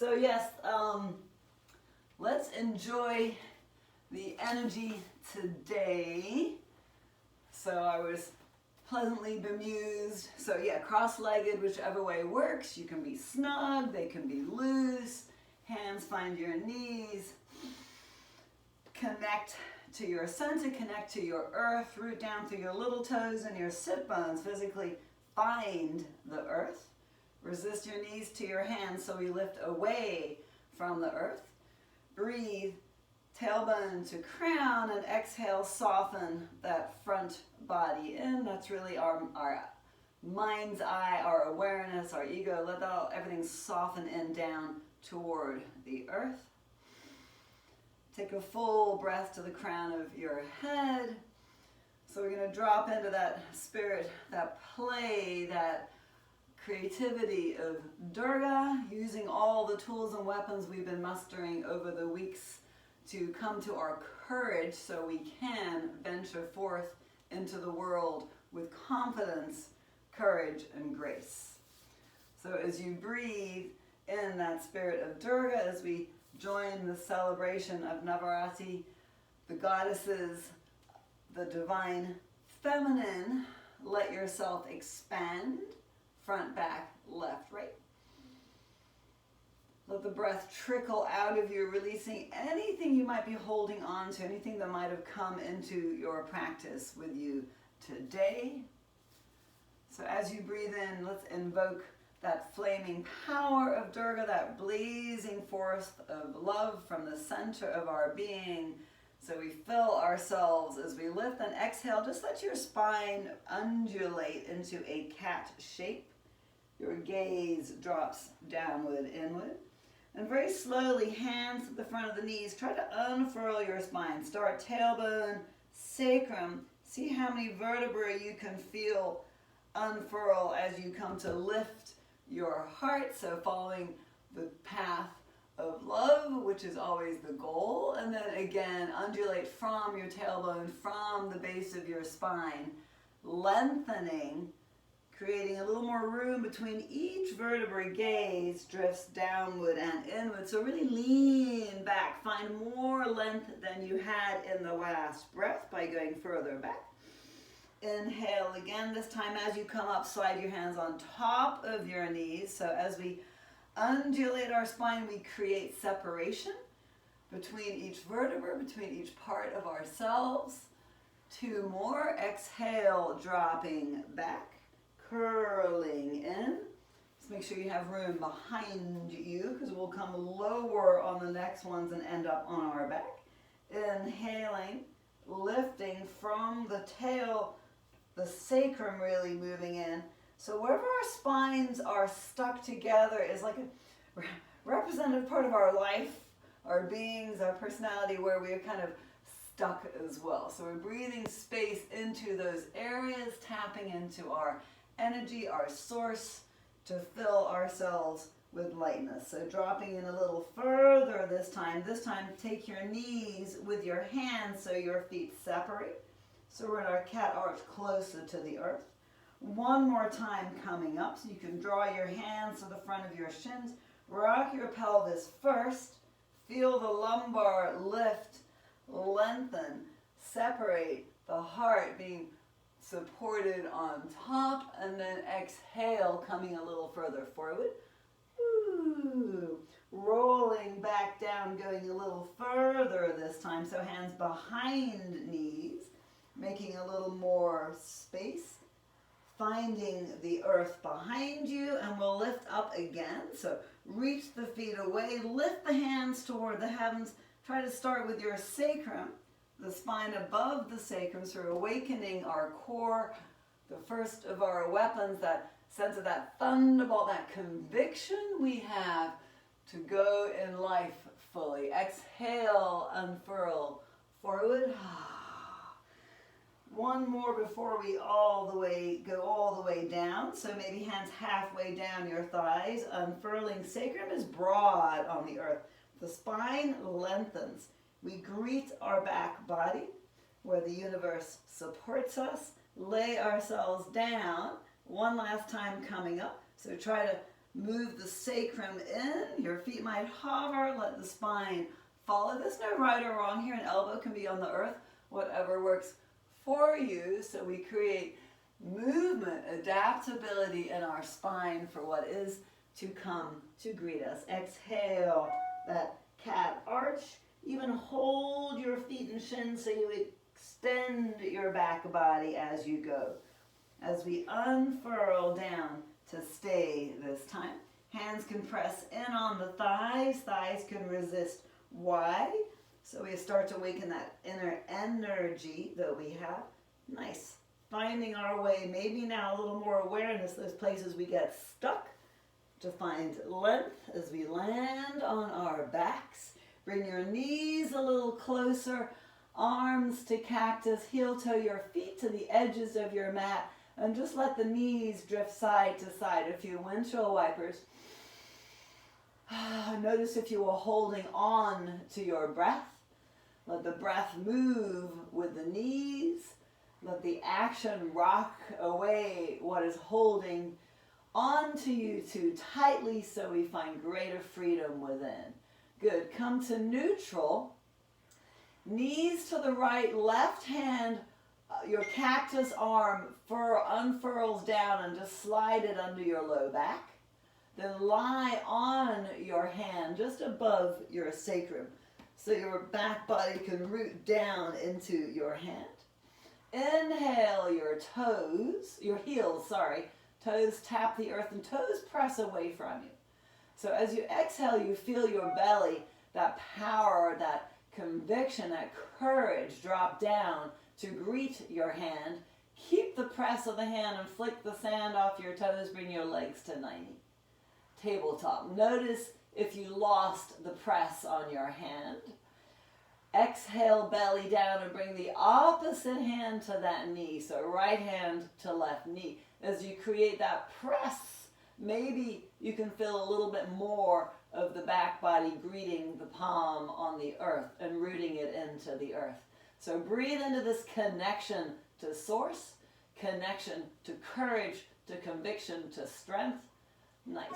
So yes, let's enjoy the energy today. So I was pleasantly bemused. So yeah, cross-legged, whichever way works. You can be snug, they can be loose. Hands find your knees. Connect to your center, connect to your earth, root down through your little toes and your sit bones. Physically find the earth. Resist your knees to your hands so we lift away from the earth. Breathe, tailbone to crown, and exhale, soften that front body in. That's really our mind's eye, our awareness, our ego. Let everything soften in down toward the earth. Take a full breath to the crown of your head. So we're going to drop into that spirit, that play, that creativity of Durga, using all the tools and weapons we've been mustering over the weeks to come to our courage so we can venture forth into the world with confidence, courage, and grace. So as you breathe in that spirit of Durga, as we join the celebration of Navaratri, the goddesses, the divine feminine, let yourself expand. Front, back, left, right. Let the breath trickle out of you, releasing anything you might be holding on to, anything that might have come into your practice with you today. So as you breathe in, let's invoke that flaming power of Durga, that blazing force of love from the center of our being. So we fill ourselves as we lift and exhale. Just let your spine undulate into a cat shape. Your gaze drops downward, inward. And very slowly, hands at the front of the knees. Try to unfurl your spine. Start tailbone, sacrum. See how many vertebrae you can feel unfurl as you come to lift your heart. So following the path of love, which is always the goal. And then again, undulate from your tailbone, from the base of your spine, lengthening, creating a little more room between each vertebrae. Gaze drifts downward and inward. So really lean back. Find more length than you had in the last breath by going further back. Inhale again. This time as you come up, slide your hands on top of your knees. So as we undulate our spine, we create separation between each vertebra, between each part of ourselves. Two more. Exhale, dropping back. Curling in. Just make sure you have room behind you because we'll come lower on the next ones and end up on our back. Inhaling, lifting from the tail, the sacrum really moving in. So wherever our spines are stuck together is like a representative part of our life, our beings, our personality, where we are kind of stuck as well. So we're breathing space into those areas, tapping into our energy, our source, to fill ourselves with lightness. So dropping in a little further this time. This time take your knees with your hands so your feet separate. So we're in our cat arch closer to the earth. One more time coming up. So you can draw your hands to the front of your shins. Rock your pelvis first. Feel the lumbar lift, lengthen, separate, the heart being supported on top, and then exhale, coming a little further forward. Ooh. Rolling back down, going a little further this time. So hands behind knees, making a little more space. Finding the earth behind you, and we'll lift up again. So reach the feet away, lift the hands toward the heavens. Try to start with your sacrum, the spine above the sacrum, so we're awakening our core, the first of our weapons, that sense of that thunderbolt, that conviction we have to go in life fully. Exhale, unfurl, forward. One more before we go all the way down. So maybe hands halfway down your thighs. Unfurling, sacrum is broad on the earth. The spine lengthens. We greet our back body where the universe supports us. Lay ourselves down. One last time coming up. So try to Move the sacrum in. Your feet might hover. Let the spine follow. There's no right or wrong here. An elbow can be on the earth. Whatever works for you. So we create movement, adaptability in our spine for what is to come to greet us. Exhale, that cat arch. Even hold your feet and shins so you extend your back body as you go. As we unfurl down to stay this time. Hands can press in on the thighs. Thighs can resist wide. So we start to awaken that inner energy that we have. Nice. Finding our way, maybe now a little more awareness, those places we get stuck, to find length as we land on our backs. Bring your knees a little closer, arms to cactus, heel toe your feet to the edges of your mat, and just let the knees drift side to side. A few windshield wipers. Notice if you are holding on to your breath. Let the breath move with the knees. Let the action rock away what is holding onto you too tightly so we find greater freedom within. Good. Come to neutral. Knees to the right, left hand, your cactus arm unfurls down and just slide it under your low back. Then lie on your hand just above your sacrum so your back body can root down into your hand. Inhale your heels, toes tap the earth and toes press away from you. So as you exhale, you feel your belly, that power, that conviction, that courage drop down to greet your hand. Keep the press of the hand and flick the sand off your toes. Bring your legs to 90. Tabletop. Notice if you lost the press on your hand. Exhale, belly down, and bring the opposite hand to that knee. So right hand to left knee. As you create that press, maybe you can feel a little bit more of the back body greeting the palm on the earth and rooting it into the earth. So breathe into this connection to source, connection to courage, to conviction, to strength. Nice.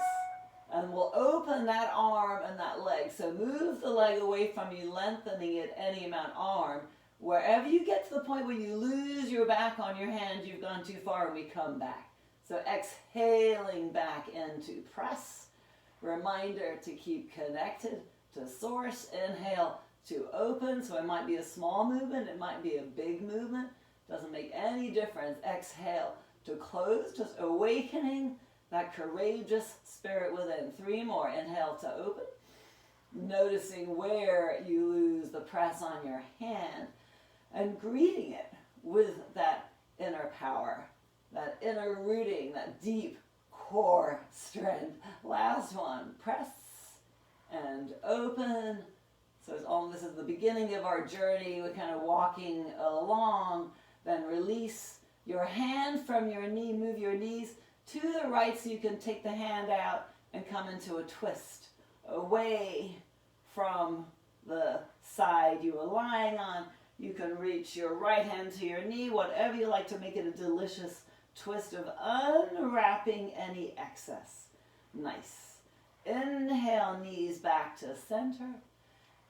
And we'll open that arm and that leg. So move the leg away from you, lengthening it any amount. Arm. Wherever you get to the point where you lose your back on your hand, you've gone too far and we come back. So exhaling back into press. Reminder to keep connected to source. Inhale to open. So it might be a small movement. It might be a big movement. Doesn't make any difference. Exhale to close. Just awakening that courageous spirit within. 3 more. Inhale to open. Noticing where you lose the press on your hand and greeting it with that inner power, that inner rooting, that deep core strength. Last one. Press and open. So this is the beginning of our journey. We're kind of walking along. Then release your hand from your knee. Move your knees to the right so you can take the hand out and come into a twist away from the side you were lying on. You can reach your right hand to your knee, whatever you like to make it a delicious twist of unwrapping any excess. Nice. Inhale, knees back to center.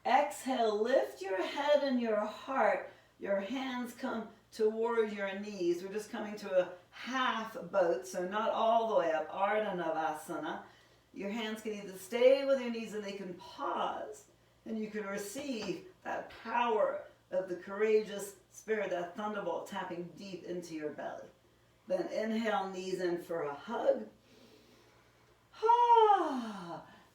Exhale, lift your head and your heart. Your hands come toward your knees. We're just coming to a half boat, so not all the way up. Ardha Navasana. Your hands can either stay with your knees and they can pause, and you can receive that power of the courageous spirit, that thunderbolt tapping deep into your belly. Then inhale, knees in for a hug.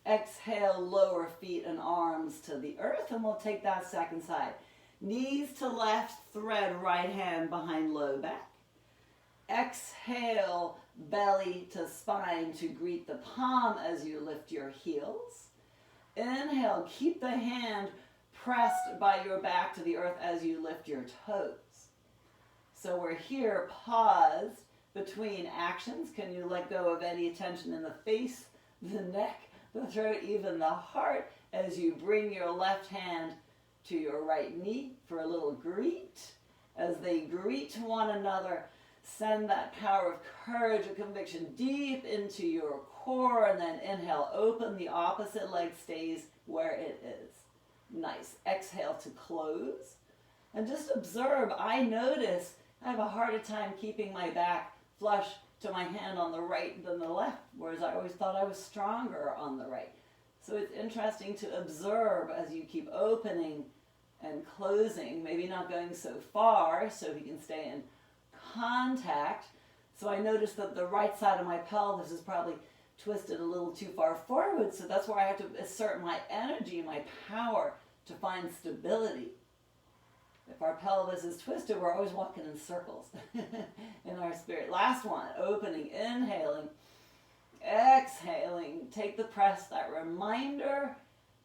Exhale, lower feet and arms to the earth, and we'll take that second side. Knees to left, thread right hand behind low back. Exhale, belly to spine to greet the palm as you lift your heels. Inhale, keep the hand pressed by your back to the earth as you lift your toes. So we're here, paused between actions. Can you let go of any tension in the face, the neck, the throat, even the heart, as you bring your left hand to your right knee for a little greet. As they greet one another, send that power of courage and conviction deep into your core, and then inhale, open, the opposite leg stays where it is. Nice. Exhale to close. And just observe, I notice I have a harder time keeping my back flush to my hand on the right than the left, whereas I always thought I was stronger on the right. So it's interesting to observe as you keep opening and closing, maybe not going so far so we can stay in contact. So I noticed that the right side of my pelvis is probably twisted a little too far forward, so that's where I have to assert my energy, my power to find stability. If our pelvis is twisted, we're always walking in circles in our spirit. Last one, opening, inhaling, exhaling. Take the press, that reminder,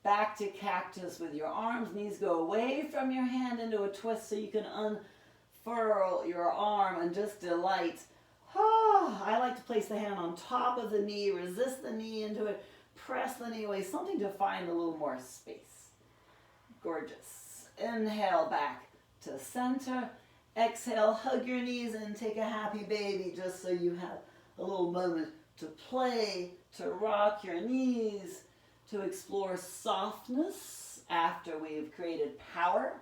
back to cactus with your arms. Knees go away from your hand into a twist so you can unfurl your arm and just delight. I like to place the hand on top of the knee, resist the knee into it, press the knee away, something to find a little more space. Gorgeous. Inhale back to center. Exhale, hug your knees and take a happy baby just so you have a little moment to play, to rock your knees, to explore softness after we've created power,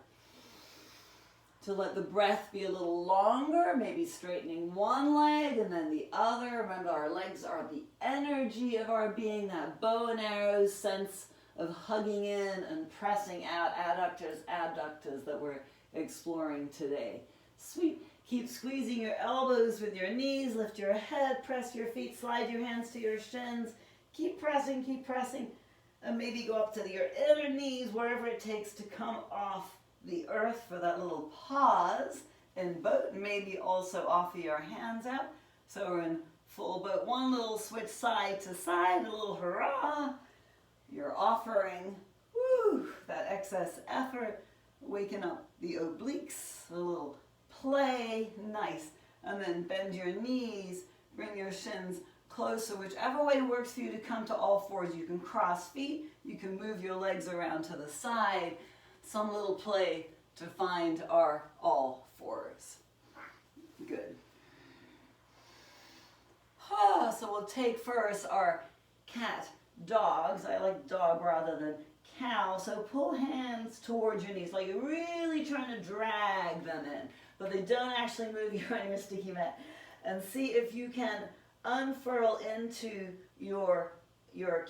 to let the breath be a little longer, maybe straightening one leg and then the other. Remember, our legs are the energy of our being, that bow and arrow sense of hugging in and pressing out, adductors, abductors that we're exploring today. Sweet. Keep squeezing your elbows with your knees, lift your head, press your feet, slide your hands to your shins. Keep pressing, and maybe go up to your inner knees, wherever it takes to come off the earth for that little pause in boat. Maybe also offer your hands out. So we're in full boat. One little switch side to side, a little hurrah. You're offering that excess effort, waking up the obliques, a little play, nice. And then bend your knees, bring your shins closer, whichever way works for you to come to all fours. You can cross feet, you can move your legs around to the side, some little play to find our all fours. Good. So we'll take first our cat dogs. I like dog rather than cow. So pull hands towards your knees, like you're really trying to drag them in, but they don't actually move you on your sticky mat. And see if you can unfurl into your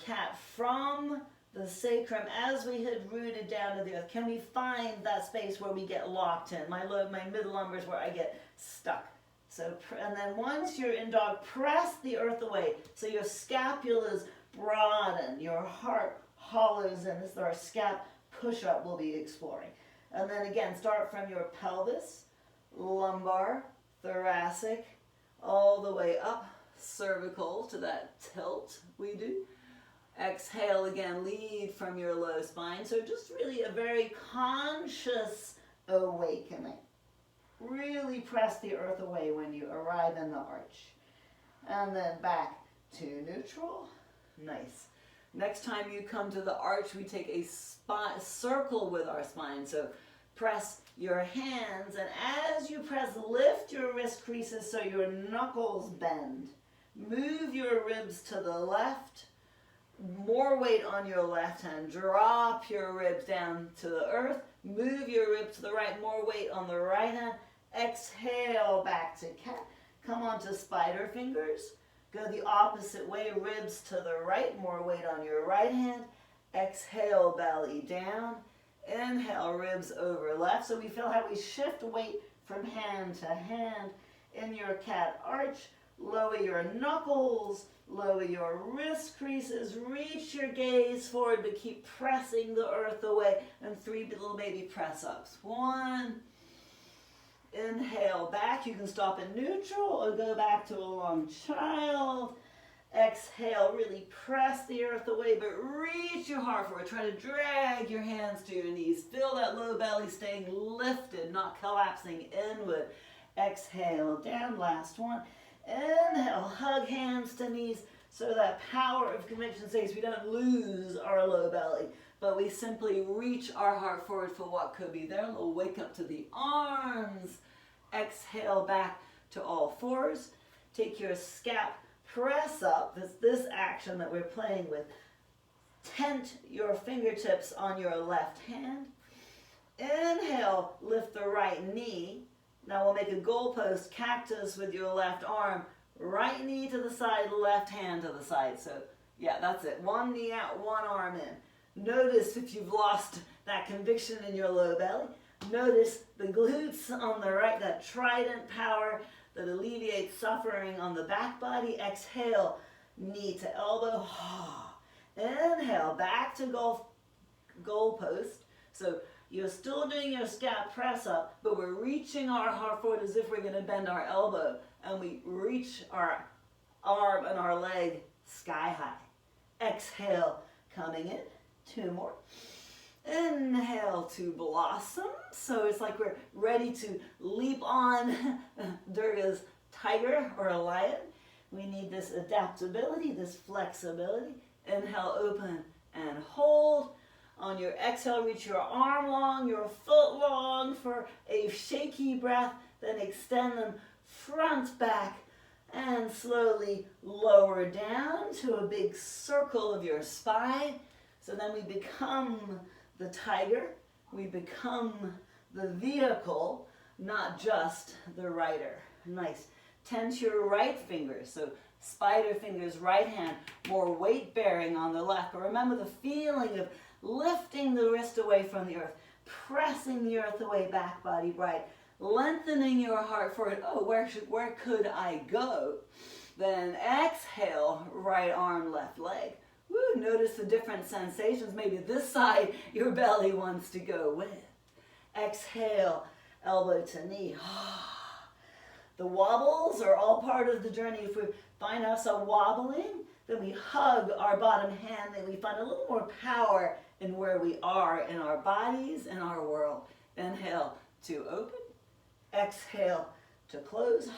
cat from the sacrum as we had rooted down to the earth. Can we find that space where we get locked in? My middle lumbar is where I get stuck. So, and then once you're in dog, press the earth away so your scapulas broaden, your heart hollows in. This is our scap push-up we'll be exploring. And then again, start from your pelvis, lumbar, thoracic, all the way up, cervical to that tilt we do. Exhale again, lead from your low spine. So just really a very conscious awakening. Really press the earth away when you arrive in the arch. And then back to neutral. Nice. Next time you come to the arch, we take a circle with our spine. So press your hands, and as you press, lift your wrist creases so your knuckles bend. Move your ribs to the left. More weight on your left hand. Drop your ribs down to the earth. Move your ribs to the right. More weight on the right hand. Exhale back to cat. Come on to spider fingers. Go the opposite way. Ribs to the right. More weight on your right hand. Exhale, belly down. Inhale, ribs over left. So we feel how we shift weight from hand to hand in your cat arch. Lower your knuckles, lower your wrist creases, reach your gaze forward, but keep pressing the earth away. And 3 little baby press ups. 1, inhale back. You can stop in neutral or go back to a long child. Exhale, really press the earth away, but reach your heart forward. Try to drag your hands to your knees. Feel that low belly staying lifted, not collapsing inward. Exhale, down, last one. Inhale, hug hands to knees so that power of conviction stays. We don't lose our low belly, but we simply reach our heart forward for what could be there. We'll wake up to the arms. Exhale back to all fours. Take your scap press up. It's this action that we're playing with. Tent your fingertips on your left hand. Inhale, lift the right knee. Now we'll make a goalpost cactus with your left arm. Right knee to the side, left hand to the side. So yeah, that's it. One knee out, one arm in. Notice if you've lost that conviction in your low belly. Notice the glutes on the right, that trident power that alleviates suffering on the back body. Exhale, knee to elbow. Inhale, back to goalpost. So you're still doing your scap press up, but we're reaching our heart forward as if we're going to bend our elbow. And we reach our arm and our leg sky high. Exhale, coming in. 2 more. Inhale to blossom. So it's like we're ready to leap on Durga's tiger or a lion. We need this adaptability, this flexibility. Inhale, open and hold. On your exhale, reach your arm long, your foot long for a shaky breath. Then extend them front, back, and slowly lower down to a big circle of your spine. So then we become the tiger. We become the vehicle, not just the rider. Nice. Tense your right fingers. So spider fingers, right hand, more weight bearing on the left. But remember the feeling of lifting the wrist away from the earth, pressing the earth away, back body bright, lengthening your heart forward. Oh, where could I go? Then exhale, right arm, left leg. Woo, notice the different sensations. Maybe this side your belly wants to go with. Exhale, elbow to knee. The wobbles are all part of the journey. If we find ourselves wobbling, then we hug our bottom hand and we find a little more power in where we are in our bodies and our world. Inhale to open. Exhale to close.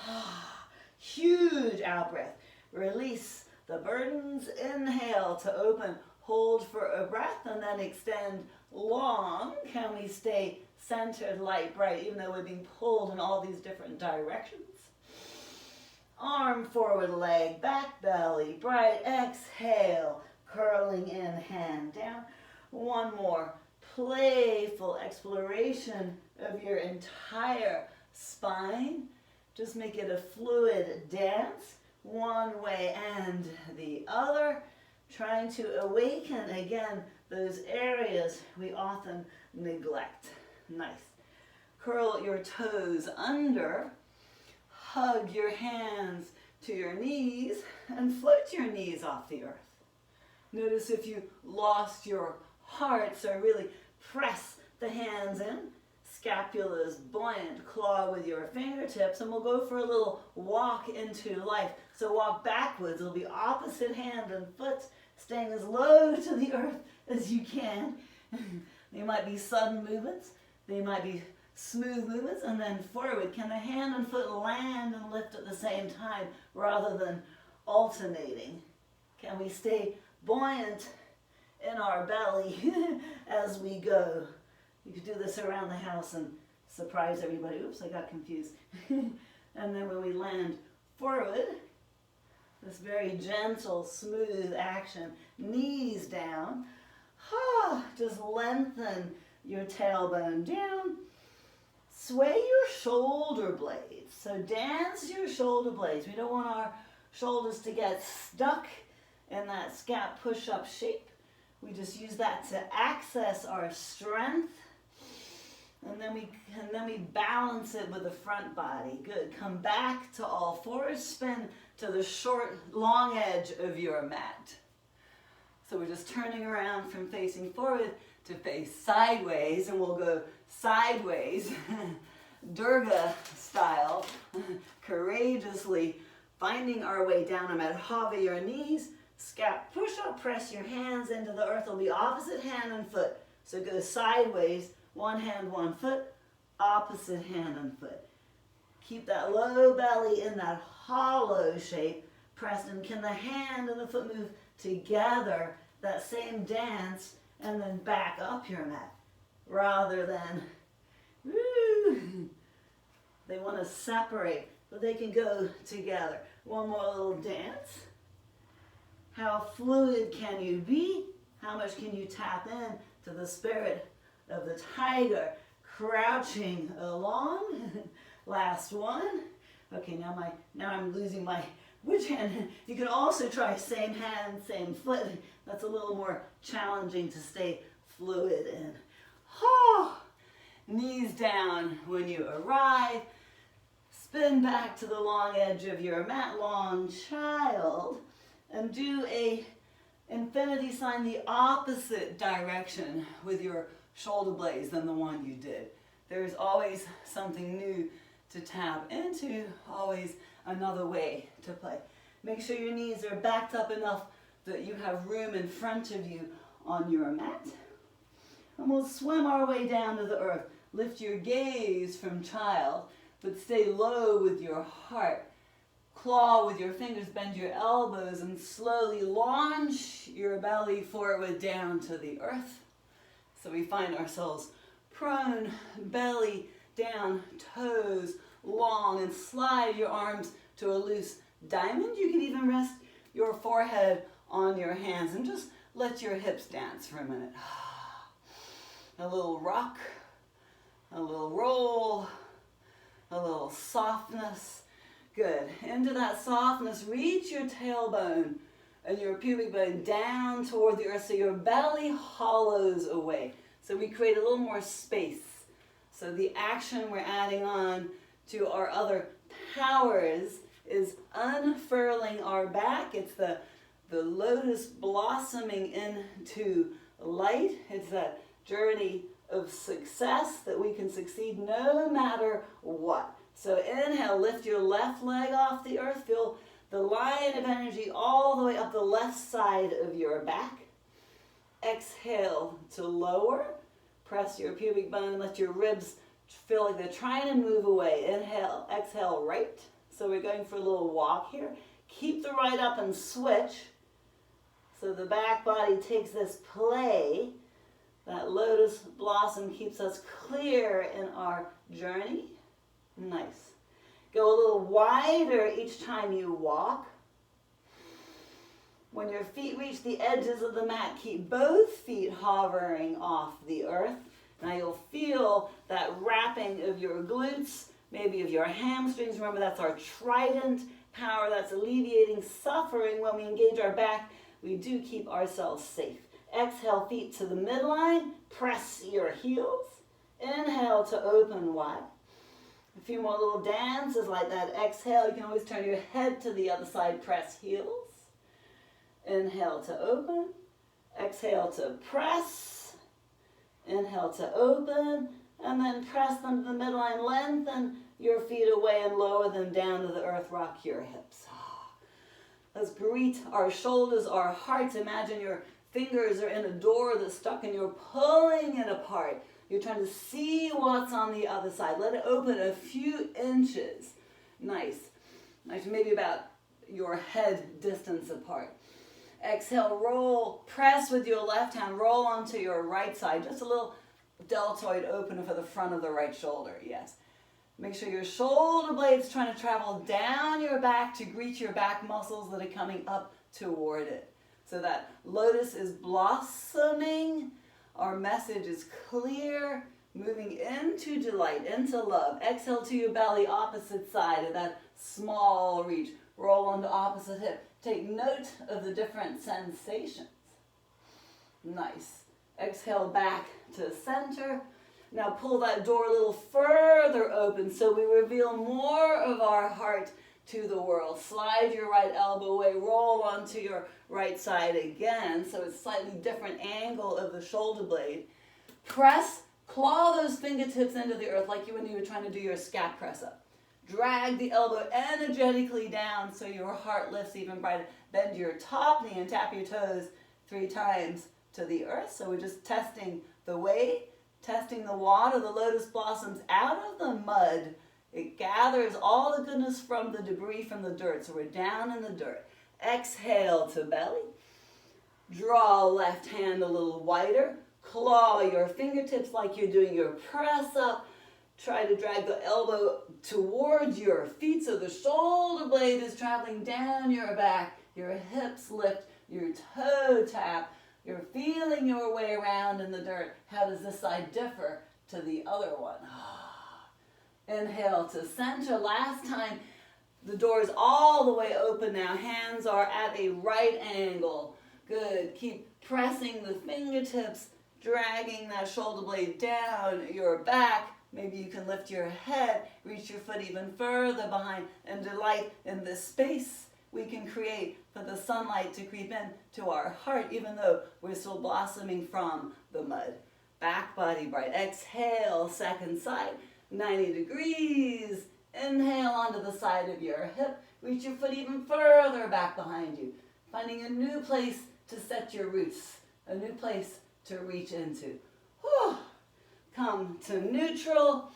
Huge out breath. Release the burdens. Inhale to open. Hold for a breath and then extend long. Can we stay centered, light, bright, even though we're being pulled in all these different directions? Arm forward, leg back, belly bright. Exhale, curling in, hand down. One more. Playful exploration of your entire spine. Just make it a fluid dance, one way and the other. Trying to awaken again those areas we often neglect. Nice. Curl your toes under. Hug your hands to your knees and float your knees off the earth. Notice if you lost your heart, so really press the hands in. Scapula's buoyant, claw with your fingertips, and we'll go for a little walk into life. So walk backwards. It'll be opposite hand and foot, staying as low to the earth as you can. They might be sudden movements. They might be smooth movements, and then forward. Can the hand and foot land and lift at the same time rather than alternating? Can we stay buoyant in our belly as we go? You could do this around the house and surprise everybody. Oops, I got confused. And then when we land forward, this very gentle, smooth action, knees down. Just lengthen your tailbone down. Sway your shoulder blades. So dance your shoulder blades. We don't want our shoulders to get stuck in that scap push-up shape. We just use that to access our strength. And then we balance it with the front body. Good. Come back to all fours. Spin to the short, long edge of your mat. So we're just turning around from facing forward to face sideways, and we'll go sideways, Durga style, courageously finding our way down. I'm going to hover your knees, scap, push up, press your hands into the earth. It'll be opposite hand and foot. So go sideways, one hand, one foot, opposite hand and foot. Keep that low belly in that hollow shape pressed in. Can the hand and the foot move together, that same dance, and then back up your mat rather than they want to separate, but they can go together. One more little dance. How fluid can you be? How much can you tap in to the spirit of the tiger? Crouching along. Last one. Okay, now I'm losing my which hand. You can also try same hand, same foot. That's a little more challenging to stay fluid in. Oh, knees down when you arrive. Spin back to the long edge of your mat, long child, and do a infinity sign the opposite direction with your shoulder blades than the one you did. There's always something new to tap into, always another way to play. Make sure your knees are backed up enough that you have room in front of you on your mat. And we'll swim our way down to the earth. Lift your gaze from child, but stay low with your heart. Claw with your fingers, bend your elbows, and slowly launch your belly forward down to the earth. So we find ourselves prone, belly down, toes long, and slide your arms to a loose diamond. You can even rest your forehead on your hands and just let your hips dance for a minute. A little rock, a little roll, a little softness. Good. Into that softness, reach your tailbone and your pubic bone down toward the earth so your belly hollows away. So we create a little more space. So the action we're adding on to our other powers is unfurling our back. It's the lotus blossoming into light. It's that journey of success that we can succeed no matter what. So inhale, lift your left leg off the earth. Feel the line of energy all the way up the left side of your back. Exhale to lower. Press your pubic bone, let your ribs feel like they're trying to move away. Inhale, exhale, right. So we're going for a little walk here. Keep the right up and switch. So the back body takes this play. That lotus blossom keeps us clear in our journey. Nice. Go a little wider each time you walk. When your feet reach the edges of the mat, keep both feet hovering off the earth. Now you'll feel that wrapping of your glutes, maybe of your hamstrings. Remember, that's our trident power. That's alleviating suffering. When we engage our back, we do keep ourselves safe. Exhale, feet to the midline. Press your heels. Inhale to open wide. A few more little dances like that. Exhale, you can always turn your head to the other side. Press heels. Inhale to open. Exhale to press. Inhale to open. And then press them to the midline. Lengthen your feet away and lower them down to the earth. Rock your hips. Let's greet our shoulders, our hearts. Imagine your fingers are in a door that's stuck and you're pulling it apart. You're trying to see what's on the other side. Let it open a few inches. Nice. Nice, maybe about your head distance apart. Exhale, roll. Press with your left hand. Roll onto your right side. Just a little deltoid opener for the front of the right shoulder. Yes. Make sure your shoulder blade's trying to travel down your back to greet your back muscles that are coming up toward it. So that lotus is blossoming. Our message is clear, moving into delight, into love. Exhale to your belly, opposite side of that small reach. Roll on the opposite hip. Take note of the different sensations. Nice. Exhale back to center. Now pull that door a little further open so we reveal more of our heart to the world. Slide your right elbow away, roll onto your right side again, so it's slightly different angle of the shoulder blade. Press, claw those fingertips into the earth like when you were trying to do your scat press up. Drag the elbow energetically down so your heart lifts even brighter. Bend your top knee and tap your toes 3 times to the earth. So we're just testing the weight, testing the water. The lotus blossoms out of the mud. It gathers all the goodness from the debris from the dirt. So we're down in the dirt. Exhale to belly. Draw left hand a little wider. Claw your fingertips like you're doing your press up. Try to drag the elbow towards your feet so the shoulder blade is traveling down your back. Your hips lift your toe tap. You're feeling your way around in the dirt. How does this side differ to the other one? Inhale to center. Last time, the door is all the way open now. Hands are at a right angle. Good. Keep pressing the fingertips, dragging that shoulder blade down your back. Maybe you can lift your head, reach your foot even further behind, and delight in this space we can create for the sunlight to creep in to our heart, even though we're still blossoming from the mud. Back body bright. Exhale, second side, 90 degrees. Inhale onto the side of your hip. Reach your foot even further back behind you. Finding a new place to set your roots, a new place to reach into. Whew. Come to neutral.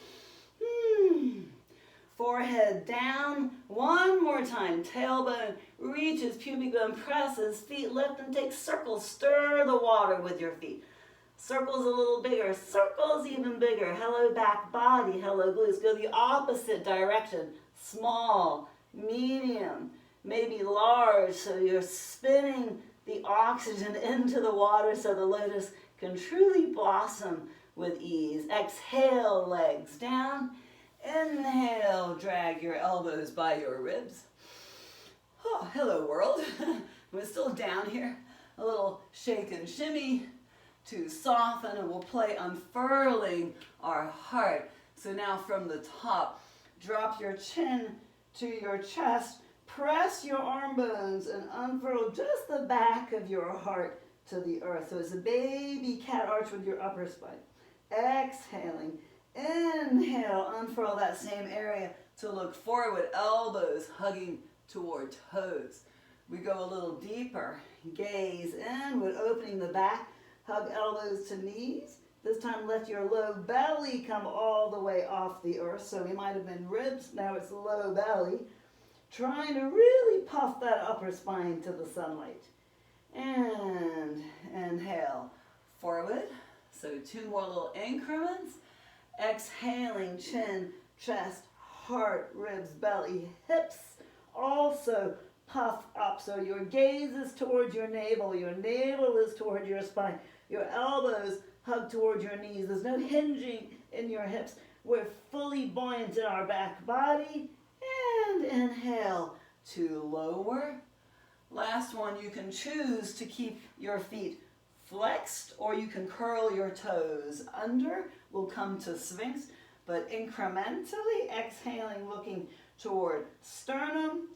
Forehead down. One more time. Tailbone reaches, pubic bone presses, feet lift and take circles. Stir the water with your feet. Circles a little bigger, circles even bigger. Hello back body, hello glutes. Go the opposite direction. Small, medium, maybe large. So you're spinning the oxygen into the water so the lotus can truly blossom with ease. Exhale, legs down. Inhale, drag your elbows by your ribs. Oh, hello world. We're still down here. A little shake and shimmy to soften, and we'll play unfurling our heart. So now from the top, drop your chin to your chest, press your arm bones and unfurl just the back of your heart to the earth. So it's a baby cat arch with your upper spine. Exhaling, inhale, unfurl that same area to look forward, elbows hugging toward toes. We go a little deeper, gaze inward, opening the back, hug elbows to knees. This time let your low belly come all the way off the earth. So we might have been ribs, now it's low belly. Trying to really puff that upper spine to the sunlight. And inhale, forward. So 2 more little increments. Exhaling, chin, chest, heart, ribs, belly, hips. Also puff up. So your gaze is towards your navel is toward your spine. Your elbows hug toward your knees. There's no hinging in your hips. We're fully buoyant in our back body. And inhale to lower. Last one, you can choose to keep your feet flexed or you can curl your toes under. We'll come to Sphinx, but incrementally exhaling, looking toward sternum,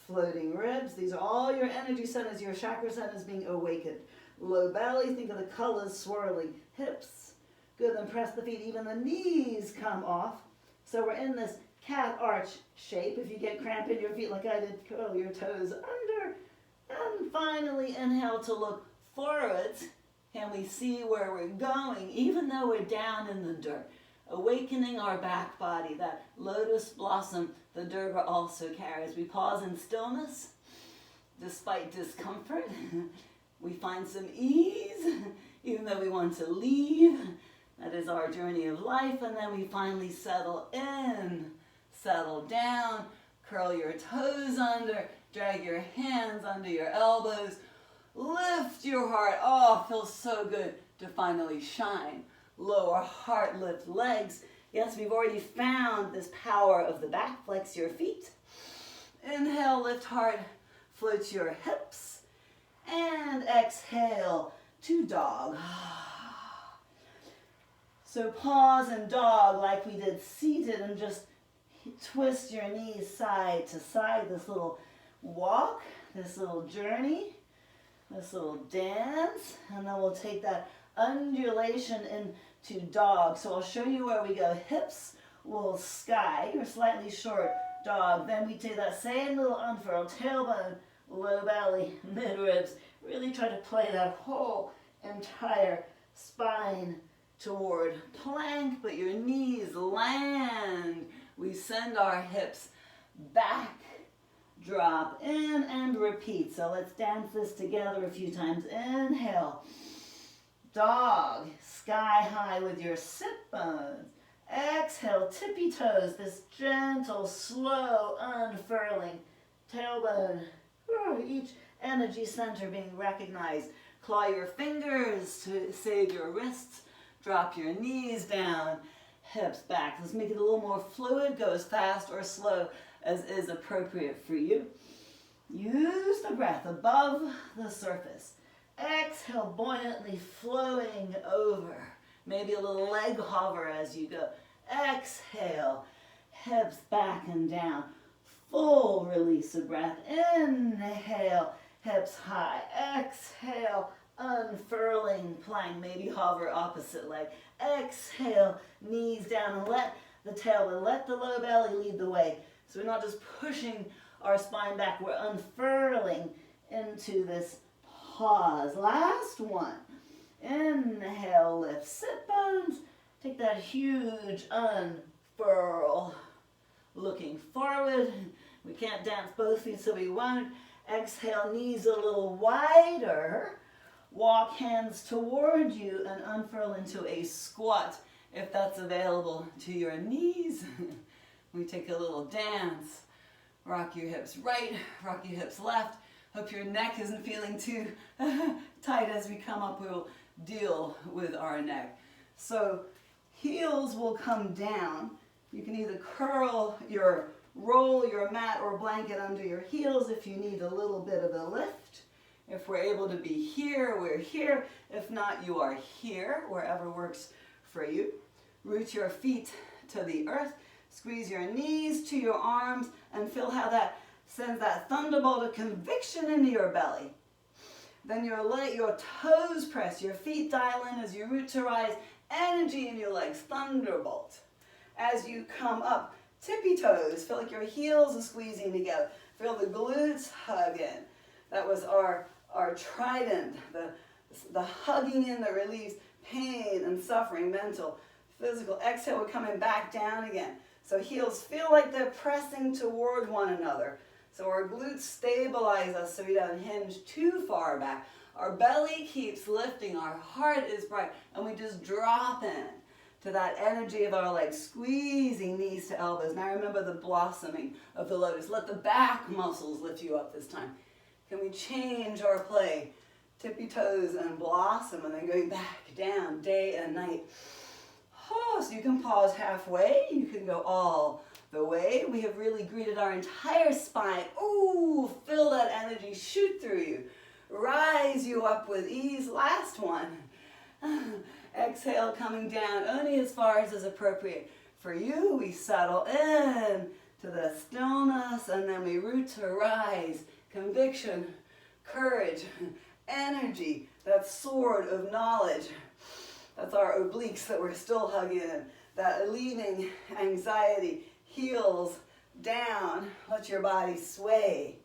floating ribs. These are all your energy centers, your chakra centers being awakened. Low belly, think of the colors swirling. Hips, good, then press the feet, even the knees come off. So we're in this cat arch shape. If you get cramp in your feet like I did, curl your toes under. And finally, inhale to look forwards. Can we see where we're going, even though we're down in the dirt? Awakening our back body, that lotus blossom the Durga also carries. We pause in stillness, despite discomfort. We find some ease, even though we want to leave. That is our journey of life. And then we finally settle in, settle down, curl your toes under, drag your hands under your elbows, lift your heart. Oh, it feels so good to finally shine. Lower heart, lift legs. Yes, we've already found this power of the back. Flex your feet. Inhale, lift heart, float your hips. And exhale to dog. So pause and dog like we did seated and just twist your knees side to side. This little walk, this little journey, this little dance. And then we'll take that undulation into dog. So I'll show you where we go. Hips will sky or slightly short dog. Then we take that same little unfurl, tailbone, low belly, mid ribs. Really try to play that whole entire spine toward plank, but your knees land. We send our hips back, drop in and repeat. So let's dance this together a few times. Inhale, dog, sky high with your sit bones. Exhale, tippy toes, this gentle, slow unfurling. Tailbone, each energy center being recognized. Claw your fingers to save your wrists. Drop your knees down, hips back. Let's make it a little more fluid. Go as fast or slow as is appropriate for you. Use the breath above the surface. Exhale, buoyantly flowing over. Maybe a little leg hover as you go. Exhale, hips back and down. Full release of breath. Inhale, hips high. Exhale, unfurling plank. Maybe hover opposite leg. Exhale, knees down and let the tailbone, let the low belly lead the way. So we're not just pushing our spine back, we're unfurling into this pause. Last one. Inhale, lift, sit bones. Take that huge unfurl. Looking forward. We can't dance both feet, so we won't. Exhale, knees a little wider. Walk hands toward you and unfurl into a squat if that's available to your knees. We take a little dance. Rock your hips right, rock your hips left. Hope your neck isn't feeling too tight as we come up. We'll deal with our neck. So heels will come down. You can either roll your mat or blanket under your heels if you need a little bit of a lift. If we're able to be here, we're here. If not, you are here, wherever works for you. Root your feet to the earth. Squeeze your knees to your arms and feel how that sends that thunderbolt of conviction into your belly. Then let your toes press, your feet dial in as you root to rise. Energy in your legs, thunderbolt. As you come up, tippy toes, feel like your heels are squeezing together. Feel the glutes hug in. That was our trident, the hugging in that relieves pain and suffering, mental, physical. Exhale, we're coming back down again. So heels feel like they're pressing toward one another. So our glutes stabilize us so we don't hinge too far back. Our belly keeps lifting, our heart is bright, and we just drop in to that energy of our legs, squeezing knees to elbows. Now remember the blossoming of the lotus. Let the back muscles lift you up this time. Can we change our play? Tippy toes and blossom, and then going back down day and night. Oh, so you can pause halfway. You can go all the way. We have really greeted our entire spine. Ooh, feel that energy shoot through you. Rise you up with ease. Last one. Exhale, coming down only as far as is appropriate for you. We settle in to the stillness, and then we root to rise. Conviction, courage, energy, that sword of knowledge. That's our obliques that we're still hugging in. That leaving anxiety, heels down, let your body sway.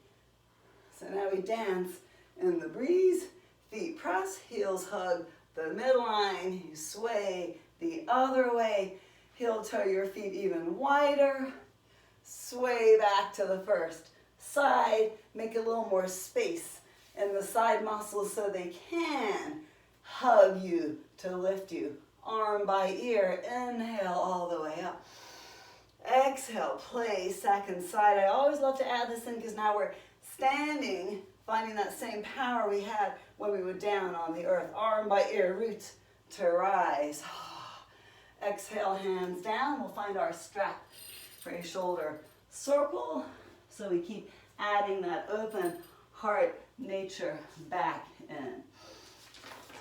So now we dance in the breeze, feet press, heels hug the midline, you sway the other way, heel toe your feet even wider, sway back to the first side, make a little more space in the side muscles so they can hug you to lift you. Arm by ear, inhale all the way up. Exhale, play second side. I always love to add this in because now we're standing, finding that same power we had when we were down on the earth. Arm by ear, root to rise. Exhale, hands down. We'll find our strap for a shoulder circle. So we keep adding that open heart nature back in.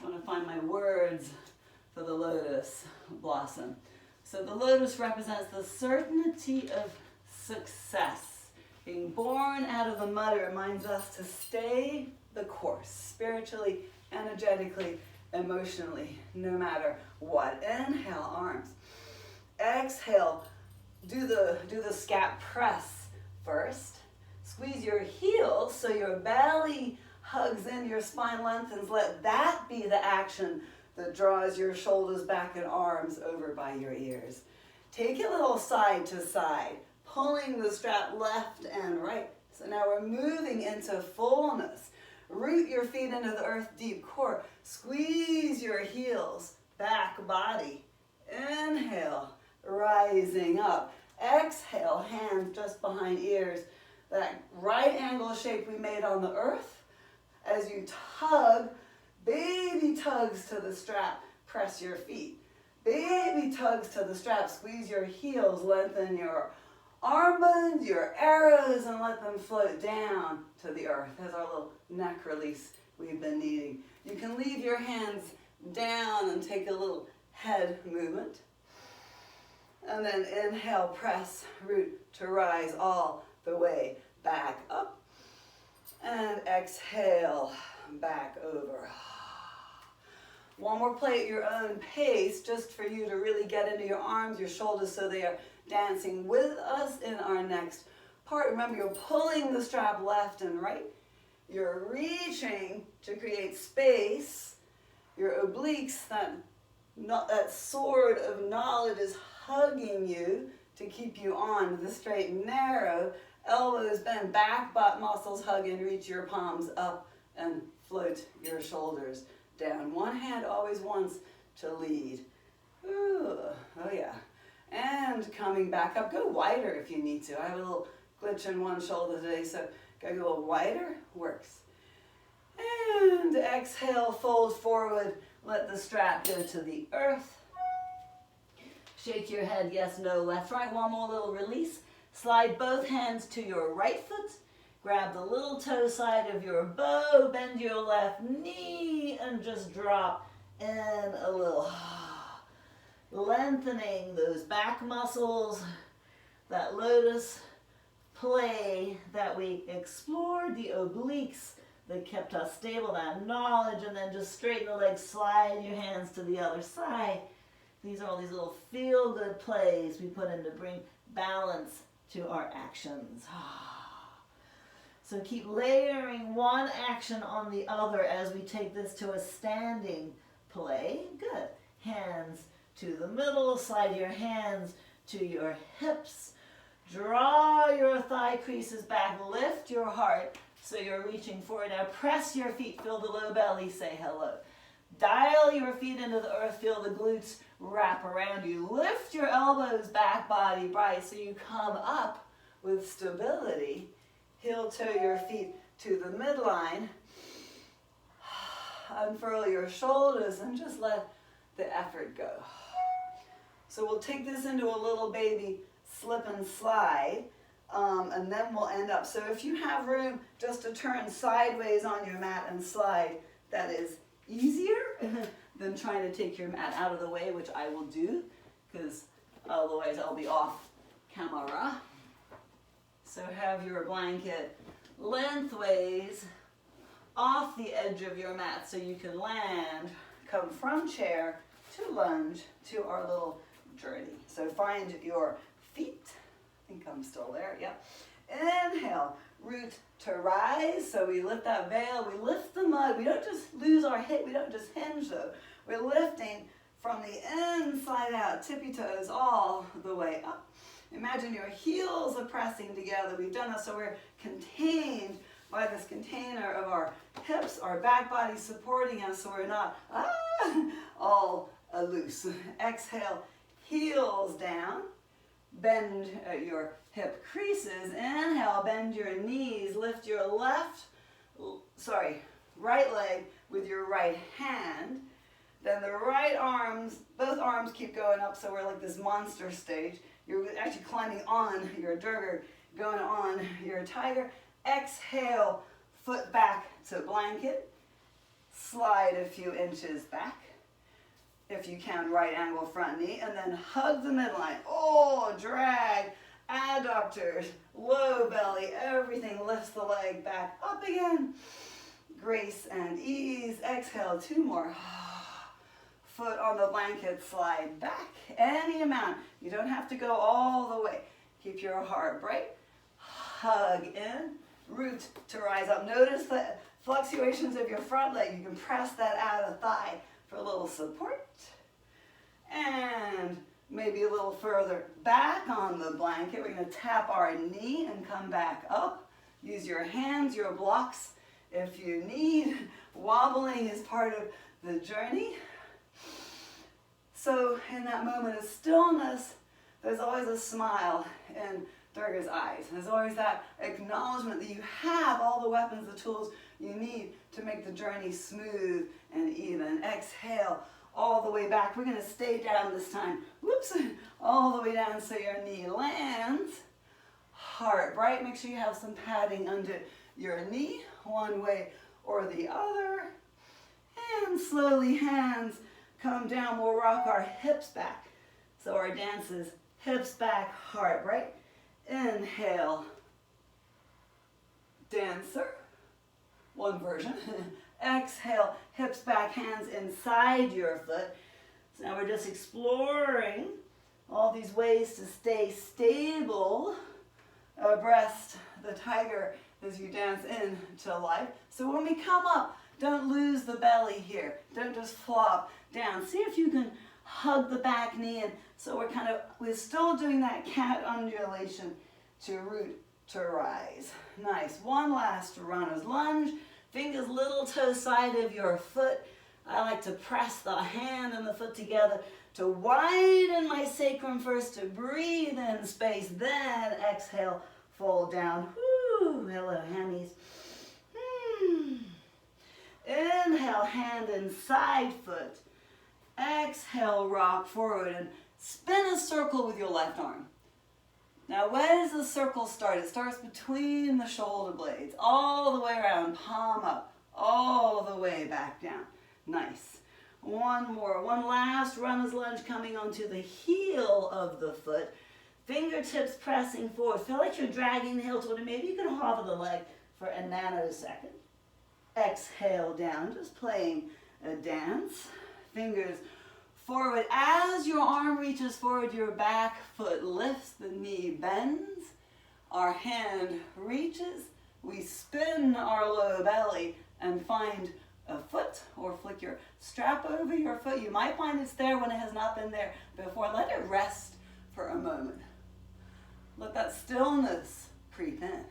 I want to find my words for the lotus blossom. So the lotus represents the certainty of success. Being born out of the mud reminds us to stay the course, spiritually, energetically, emotionally, no matter what. Inhale, arms. Exhale, do the scap press first. Squeeze your heels so your belly hugs in, your spine lengthens. Let that be the action that draws your shoulders back and arms over by your ears. Take it a little side to side, pulling the strap left and right. So now we're moving into fullness. Root your feet into the earth deep core. Squeeze your heels, back body. Inhale, rising up. Exhale, hands just behind ears. That right angle shape we made on the earth, As you tug, baby tugs to the strap, press your feet. Baby tugs to the strap, squeeze your heels, lengthen your arm bones, your arrows, and let them float down to the earth. There's our little neck release we've been needing. You can leave your hands down and take a little head movement. And then inhale, press, root to rise all the way back up. And exhale, back over. One more play at your own pace, just for you to really get into your arms, your shoulders, so they are dancing with us in our next part. Remember, you're pulling the strap left and right. You're reaching to create space. Your obliques, that sword of knowledge, is hugging you to keep you on the straight and narrow. Elbows bend, back butt muscles hug and reach your palms up and float your shoulders down. One hand always wants to lead. Ooh, oh yeah. And coming back up, go wider if you need to. I have a little glitch in one shoulder today, so go wider, works. And exhale, fold forward, let the strap go to the earth. Shake your head, yes, no, left, right. One more little release. Slide both hands to your right foot. Grab the little toe side of your bow, bend your left knee, and just drop in a little. Lengthening those back muscles, that lotus play that we explored, the obliques that kept us stable, that knowledge, and then just straighten the legs, slide your hands to the other side. These are all these little feel-good plays we put in to bring balance to our actions. So keep layering one action on the other as we take this to a standing play. Good. Hands to the middle, slide your hands to your hips. Draw your thigh creases back, lift your heart so you're reaching forward. Now press your feet, feel the low belly, say hello. Dial your feet into the earth, feel the glutes wrap around you. Lift your elbows back, body bright, so you come up with stability. Heel toe your feet to the midline. Unfurl your shoulders and just let the effort go. So we'll take this into a little baby slip and slide, and then we'll end up. So if you have room just to turn sideways on your mat and slide, that is easier than trying to take your mat out of the way, which I will do, because otherwise I'll be off camera. So have your blanket lengthways off the edge of your mat so you can land, come from chair to lunge to our little journey. So find your feet. I think I'm still there, yep. Inhale, root to rise. So we lift that veil, we lift the mud. We don't just lose our hip, we don't just hinge though. We're lifting from the inside out, tippy toes all the way up. Imagine your heels are pressing together. We've done this so we're contained by this container of our hips, our back body supporting us so we're not all loose. Exhale, heels down. Bend your hip creases. Inhale, bend your knees. Lift your right leg with your right hand. Then the right arms, both arms keep going up so we're like this monster stage. You're actually climbing on your Durga, going on your tiger. Exhale, foot back to blanket. Slide a few inches back. If you can, right angle front knee. And then hug the midline. Oh, drag, adductors, low belly. Everything lifts the leg back up again. Grace and ease. Exhale, two more. Foot on the blanket, slide back any amount. You don't have to go all the way. Keep your heart bright. Hug in, root to rise up. Notice the fluctuations of your front leg. You can press that outer thigh for a little support. And maybe a little further back on the blanket. We're going to tap our knee and come back up. Use your hands, your blocks if you need. Wobbling is part of the journey. So in that moment of stillness, there's always a smile in Durga's eyes. There's always that acknowledgement that you have all the weapons, the tools you need to make the journey smooth and even. Exhale all the way back. We're going to stay down this time. Whoops. All the way down so your knee lands. Heart bright. Make sure you have some padding under your knee, one way or the other. And slowly hands come down. We'll rock our hips back. So our dance is hips back, heart bright. Inhale. Dancer. One version. Exhale, hips back, hands inside your foot. So now we're just exploring all these ways to stay stable abreast the tiger as you dance into life. So when we come up, don't lose the belly here. Don't just flop down. See if you can hug the back knee in. So we're still doing that cat undulation to root to rise. Nice. One last runner's lunge. Fingers little toe side of your foot. I like to press the hand and the foot together to widen my sacrum first, to breathe in space, then exhale, fold down. Woo, hello, hammies. Inhale, hand inside foot. Exhale, rock forward and spin a circle with your left arm. Now, where does the circle start? It starts between the shoulder blades, all the way around, palm up, all the way back down. Nice. One more. One last runner's lunge coming onto the heel of the foot. Fingertips pressing forward. Feel like you're dragging the heel toward it. Maybe you can hover the leg for a nanosecond. Exhale down, just playing a dance. Fingers forward. As your arm reaches forward, your back foot lifts, the knee bends, our hand reaches, we spin our low belly and find a foot or flick your strap over your foot. You might find it's there when it has not been there before. Let it rest for a moment. Let that stillness creep in.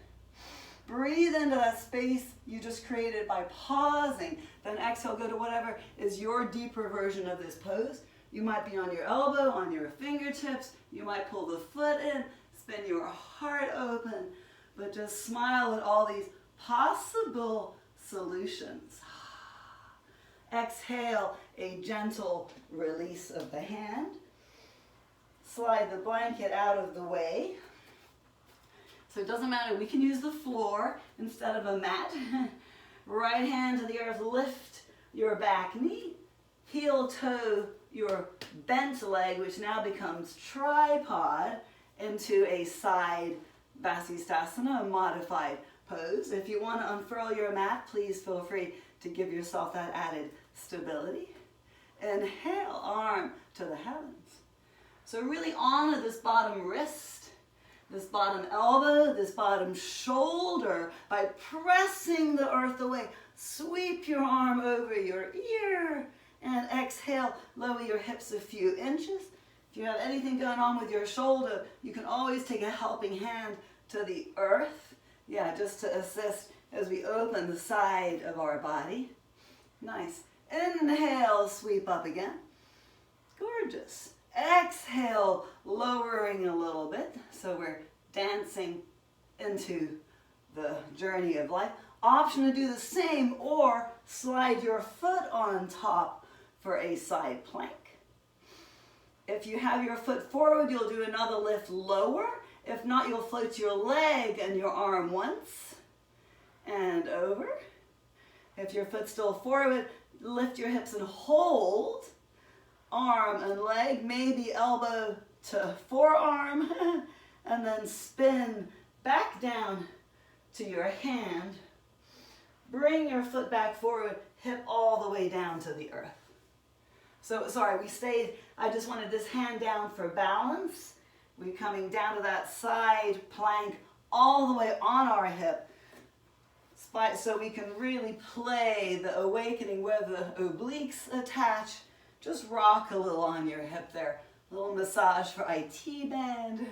Breathe into that space you just created by pausing. Then exhale, go to whatever is your deeper version of this pose. You might be on your elbow, on your fingertips. You might pull the foot in, spin your heart open, but just smile at all these possible solutions. Exhale, a gentle release of the hand. Slide the blanket out of the way. So it doesn't matter, we can use the floor instead of a mat. Right hand to the earth, lift your back knee, heel toe your bent leg, which now becomes tripod, into a side Vasisthasana, a modified pose. If you want to unfurl your mat, please feel free to give yourself that added stability. Inhale, arm to the heavens. So really honor this bottom wrist, this bottom elbow, this bottom shoulder by pressing the earth away. Sweep your arm over your ear and exhale, lower your hips a few inches. If you have anything going on with your shoulder, you can always take a helping hand to the earth. Yeah, just to assist as we open the side of our body. Nice. Inhale, sweep up again. Gorgeous. Exhale, lowering a little bit. So we're dancing into the journey of life. Option to do the same or slide your foot on top for a side plank. If you have your foot forward, you'll do another lift lower. If not, you'll float your leg and your arm once and over. If your foot's still forward, lift your hips and hold. Arm and leg, maybe elbow to forearm, and then spin back down to your hand. Bring your foot back forward, hip all the way down to the earth. So, sorry, we stayed, I just wanted this hand down for balance. We're coming down to that side plank all the way on our hip, so we can really play the awakening where the obliques attach. Just rock a little on your hip there. A little massage for IT band,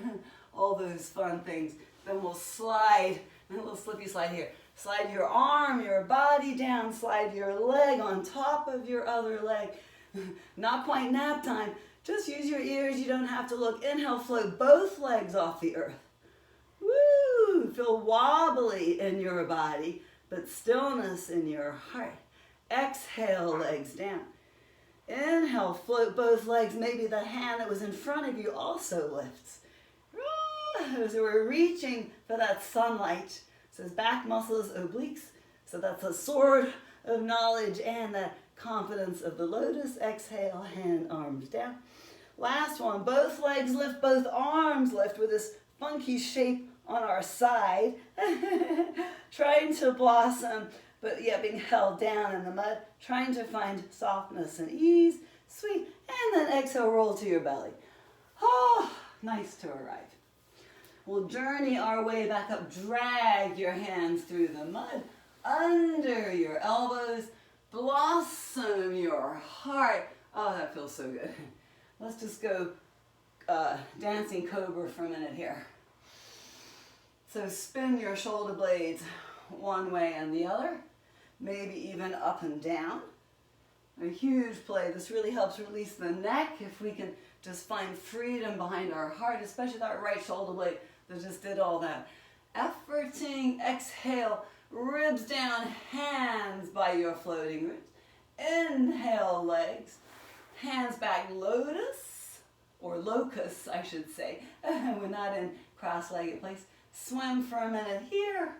all those fun things. Then we'll slide, a little slippy slide here. Slide your arm, your body down, slide your leg on top of your other leg. Not quite nap time. Just use your ears, you don't have to look. Inhale, float both legs off the earth. Woo! Feel wobbly in your body, but stillness in your heart. Exhale, legs down. Inhale, float both legs. Maybe the hand that was in front of you also lifts. So we're reaching for that sunlight. So back muscles, obliques. So that's a sword of knowledge and the confidence of the lotus. Exhale, hand, arms down. Last one, both legs lift, both arms lift with this funky shape on our side. Trying to blossom, but yeah, being held down in the mud. Trying to find softness and ease. Sweet. And then exhale, roll to your belly. Oh, nice to arrive. We'll journey our way back up. Drag your hands through the mud, under your elbows. Blossom your heart. Oh, that feels so good. Let's just go dancing cobra for a minute here. So spin your shoulder blades one way and the other, maybe even up and down. A huge play. This really helps release the neck if we can just find freedom behind our heart, especially that right shoulder blade that just did all that. Efforting, exhale, ribs down, hands by your floating ribs. Inhale, legs, hands back, lotus, or locust, I should say. We're not in cross-legged place. Swim for a minute here.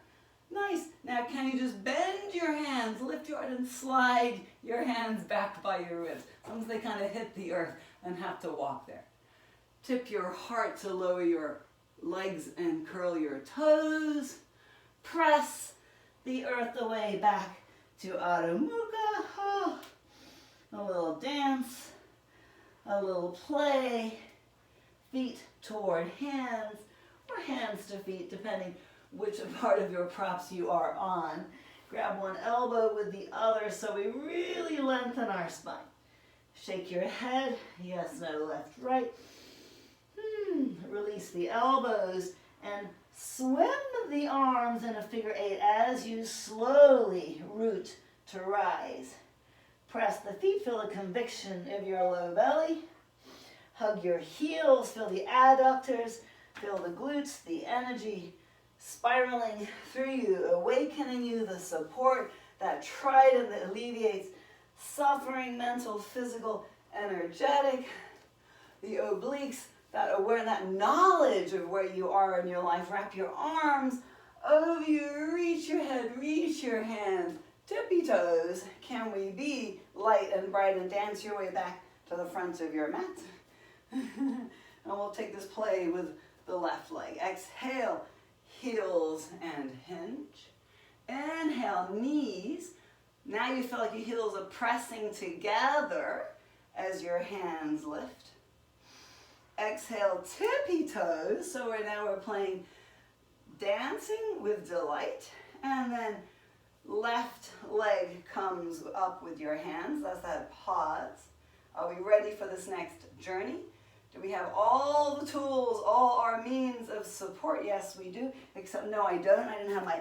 Nice. Now can you just bend your hands, lift your heart and slide your hands back by your ribs. Sometimes they kind of hit the earth and have to walk there. Tip your heart to lower your legs and curl your toes. Press the earth away back to Adho Mukha. Oh, a little dance, a little play, feet toward hands, or hands to feet, depending which part of your props you are on. Grab one elbow with the other so we really lengthen our spine. Shake your head, yes, no, left, right. Release the elbows and swim the arms in a figure eight as you slowly root to rise. Press the feet, feel the conviction of your low belly. Hug your heels, feel the adductors, feel the glutes, the energy spiraling through you, awakening you, the support, that trident that alleviates suffering, mental, physical, energetic, the obliques, that aware, that knowledge of where you are in your life. Wrap your arms over you, reach your head, reach your hands, tippy toes. Can we be light and bright and dance your way back to the front of your mat? And we'll take this play with the left leg. Exhale, heels and hinge. Inhale, knees. Now you feel like your heels are pressing together as your hands lift. Exhale, tippy toes. So we're playing dancing with delight. And then left leg comes up with your hands. That's that pause. Are we ready for this next journey? Do we have all the tools, all our means of support? Yes, we do. Except, no, I don't. I didn't have my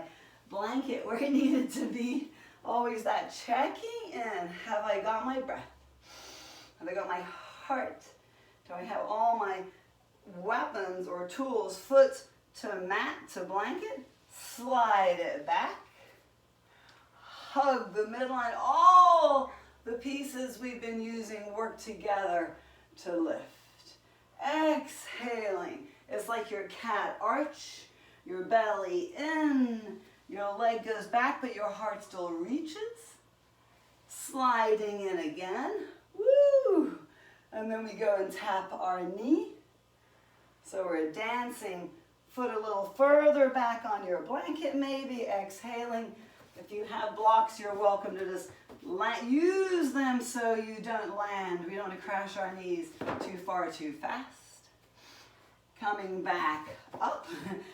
blanket where it needed to be. Always that checking in. Have I got my breath? Have I got my heart? Do I have all my weapons or tools? Foot to mat to blanket. Slide it back. Hug the midline. All the pieces we've been using work together to lift. Exhaling. It's like your cat arch, your belly in, your leg goes back, but your heart still reaches. Sliding in again. Woo! And then we go and tap our knee. So we're dancing, foot a little further back on your blanket maybe, exhaling. If you have blocks, you're welcome to just use them so you don't land. We don't want to crash our knees too far too fast. Coming back up.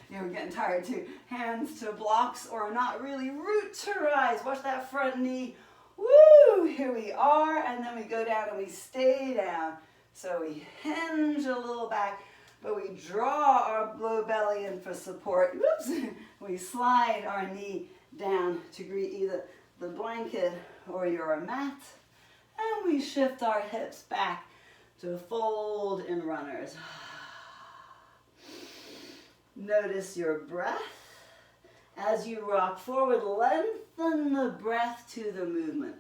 You're getting tired too. Hands to blocks or not really. Root to rise. Watch that front knee. Woo! Here we are. And then we go down and we stay down. So we hinge a little back, but we draw our low belly in for support. Whoops! We slide our knee down to greet either the blanket or your mat. And we shift our hips back to fold in runners. Notice your breath As you rock forward, lengthen the breath to the movement.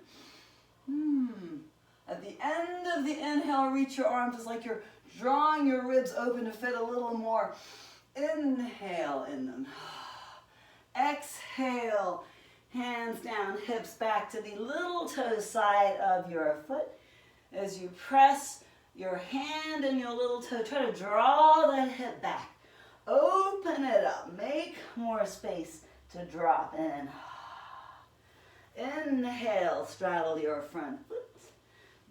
At the end of the inhale, reach your arms. It's like you're drawing your ribs open to fit a little more. Inhale in them. Exhale, hands down, hips back to the little toe side of your foot. As you press your hand and your little toe, try to draw that hip back. Open it up. Make more space to drop in. Inhale, straddle your front foot.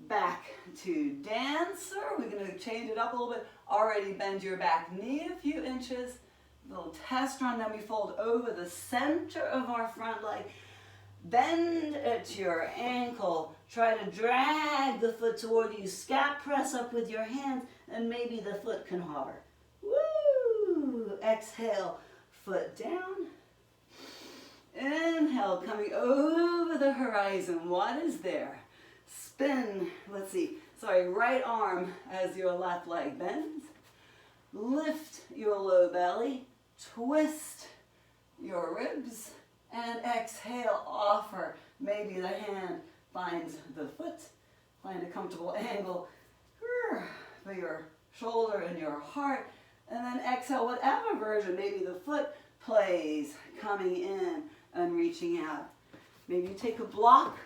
Back to dancer. We're going to change it up a little bit. Already bend your back knee a few inches. Little test run. Then we fold over the center of our front leg. Bend at your ankle. Try to drag the foot toward you. Scap press up with your hands, and maybe the foot can hover. Woo! Exhale, foot down. Inhale, coming over the horizon. What is there? Spin, let's see, right arm as your left leg bends. Lift your low belly. Twist your ribs. And exhale, offer. Maybe the hand finds the foot. Find a comfortable angle for your shoulder and your heart. And then exhale, whatever version. Maybe the foot plays, coming in and reaching out. Maybe you take a block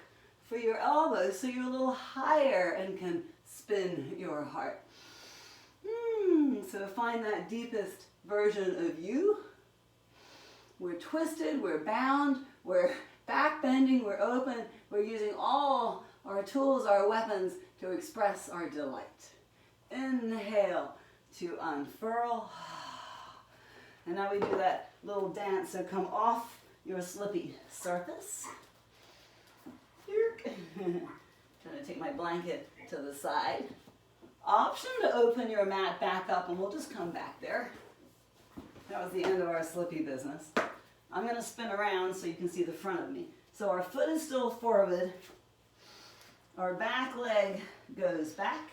for your elbows so you're a little higher and can spin your heart. So find that deepest version of you. We're twisted, we're bound, we're back bending, we're open, we're using all our tools, our weapons to express our delight. Inhale to unfurl. And now we do that little dance, so come off your slippy surface. Trying to take my blanket to the side. Option to open your mat back up, and we'll just come back there. That was the end of our slippy business. I'm going to spin around so you can see the front of me. So our foot is still forward. Our back leg goes back.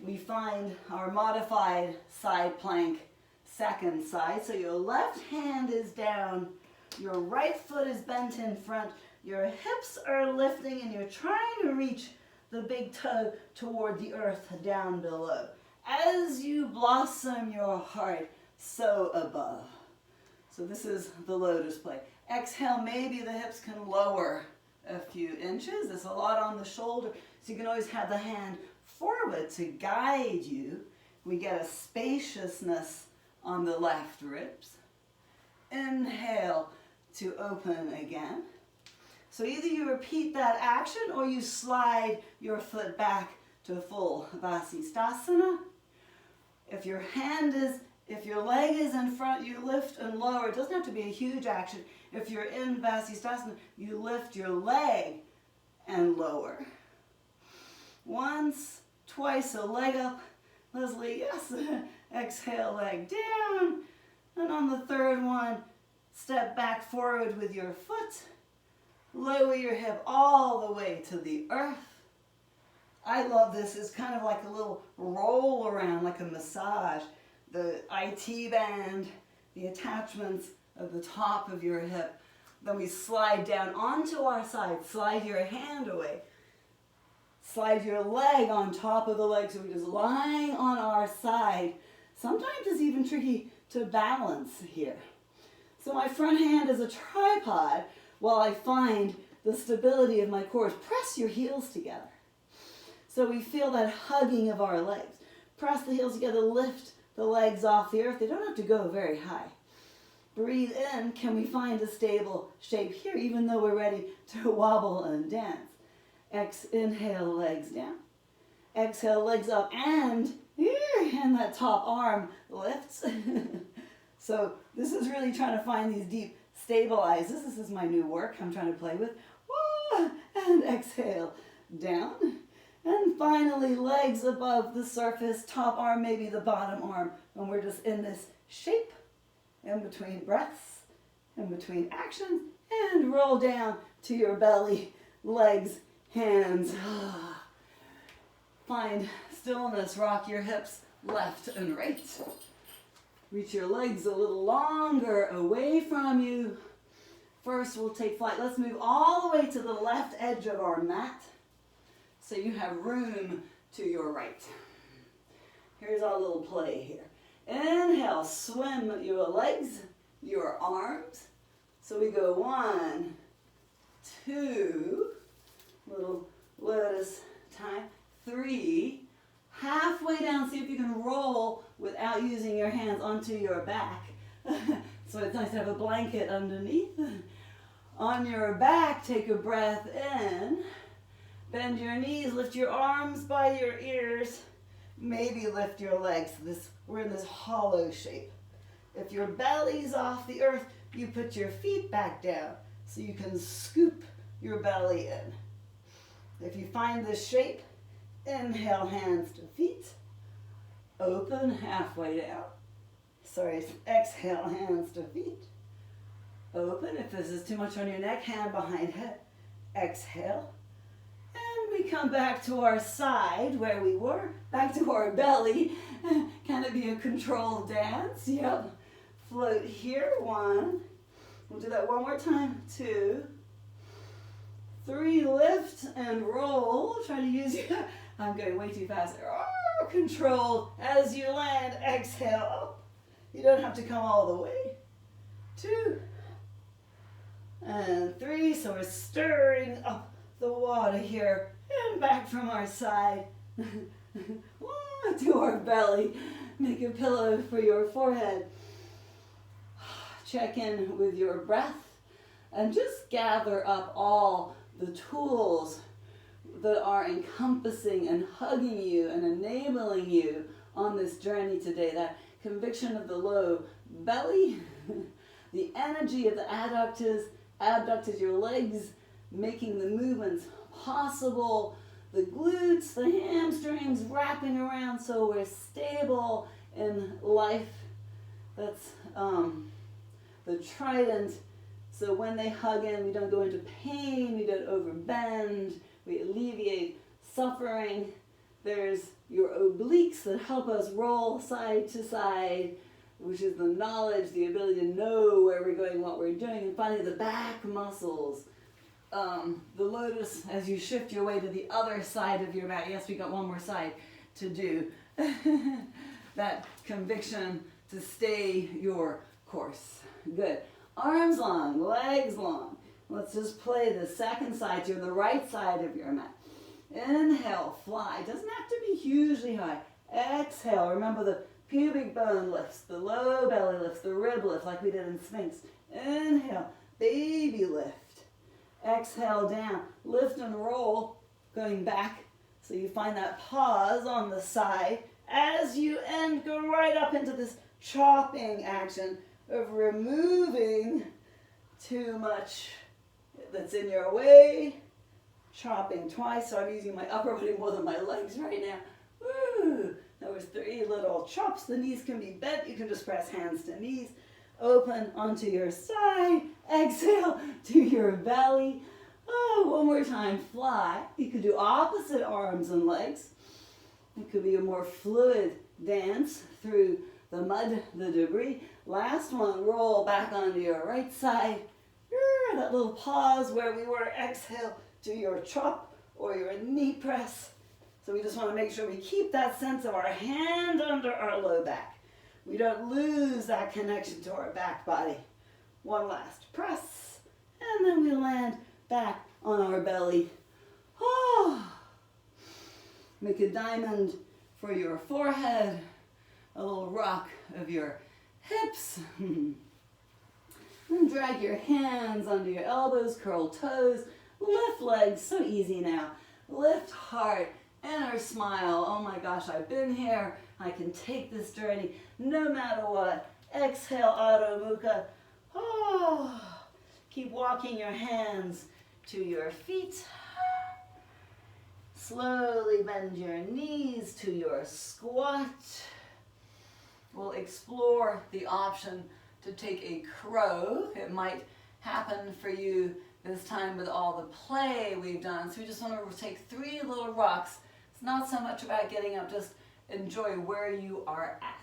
We find our modified side plank, second side. So your left hand is down. Your right foot is bent in front. Your hips are lifting and you're trying to reach the big toe toward the earth down below. As you blossom your heart, so above. So this is the lotus play. Exhale, maybe the hips can lower a few inches. There's a lot on the shoulder, so you can always have the hand forward to guide you. We get a spaciousness on the left ribs. Inhale to open again. So either you repeat that action or you slide your foot back to full Vasisthasana. If your leg is in front, you lift and lower. It doesn't have to be a huge action. If you're in Vasisthasana, you lift your leg and lower. Once, twice, a leg up. Leslie, yes. Exhale, leg down. And on the third one, step back forward with your foot. Lower your hip all the way to the earth. I love this. It's kind of like a little roll around, like a massage. The IT band, the attachments of the top of your hip. Then we slide down onto our side. Slide your hand away. Slide your leg on top of the leg, so we're just lying on our side. Sometimes it's even tricky to balance here. So my front hand is a tripod while I find the stability of my core. Press your heels together. So we feel that hugging of our legs. Press the heels together, lift the legs off the earth. They don't have to go very high. Breathe in. Can we find a stable shape here, even though we're ready to wobble and dance? Inhale, legs down. Exhale, legs up, and that top arm lifts. So this is really trying to find these deep stabilizers. This is my new work I'm trying to play with. And exhale, down. And finally, legs above the surface, top arm, maybe the bottom arm. And we're just in this shape, in between breaths, in between actions, and roll down to your belly, legs, hands. Find stillness, rock your hips left and right. Reach your legs a little longer away from you. First, we'll take flight. Let's move all the way to the left edge of our mat so you have room to your right. Here's our little play here. Inhale, swim your legs, your arms. So we go 1, 2, little lotus time, 3, halfway down. See if you can roll without using your hands onto your back. So it's nice to have a blanket underneath. On your back, take a breath in. Bend your knees, lift your arms by your ears. Maybe lift your legs. We're in this hollow shape. If your belly's off the earth, you put your feet back down so you can scoop your belly in. If you find this shape, inhale, hands to feet. Open halfway down. Exhale, hands to feet. Open. If this is too much on your neck, hand behind head. Exhale. And we come back to our side where we were, back to our belly. Can it be a controlled dance? Yep. Float here. 1. We'll do that one more time. 2. 3. Lift and roll. Try to use your... I'm going way too fast. Control as you land. Exhale. You don't have to come all the way. 2. And 3. So we're stirring up the water here. And back from our side. To our belly. Make a pillow for your forehead. Check in with your breath. And just gather up all the tools that are encompassing and hugging you and enabling you on this journey today. That conviction of the low belly, the energy of the adductors, your legs making the movements possible, the glutes, the hamstrings wrapping around so we're stable in life. That's the trident. So when they hug in, we don't go into pain, we don't overbend, we alleviate suffering. There's your obliques that help us roll side to side, which is the knowledge, the ability to know where we're going, what we're doing. And finally, the back muscles. The lotus, as you shift your way to the other side of your mat. Yes, we got one more side to do. That conviction to stay your course. Good. Arms long, legs long. Let's just play the second side. You're on the right side of your mat. Inhale, fly. Doesn't have to be hugely high. Exhale. Remember the pubic bone lifts, the low belly lifts, the rib lift like we did in Sphinx. Inhale, baby lift. Exhale down. Lift and roll, going back. So you find that pause on the side. As you end, go right up into this chopping action of removing too much that's in your way. Chopping twice, so I'm using my upper body more than my legs right now. Woo! That was 3 little chops. The knees can be bent. You can just press hands to knees. Open onto your side. Exhale to your belly. Oh, one more time. Fly. You could do opposite arms and legs. It could be a more fluid dance through the mud, the debris. Last one. Roll back onto your right side. That little pause where we were. Exhale to your chop or your knee press. So we just want to make sure we keep that sense of our hand under our low back. We don't lose that connection to our back body. One last press. And then we land back on our belly. Oh. Make a diamond for your forehead. A little rock of your hips. And drag your hands under your elbows, curl toes, lift legs, so easy now. Lift heart, inner smile. Oh my gosh, I've been here. I can take this journey no matter what. Exhale, Adho Mukha. Oh. Keep walking your hands to your feet. Slowly bend your knees to your squat. We'll explore the option to take a crow. It might happen for you this time with all the play we've done. So we just want to take 3 little rocks. It's not so much about getting up, just enjoy where you are at.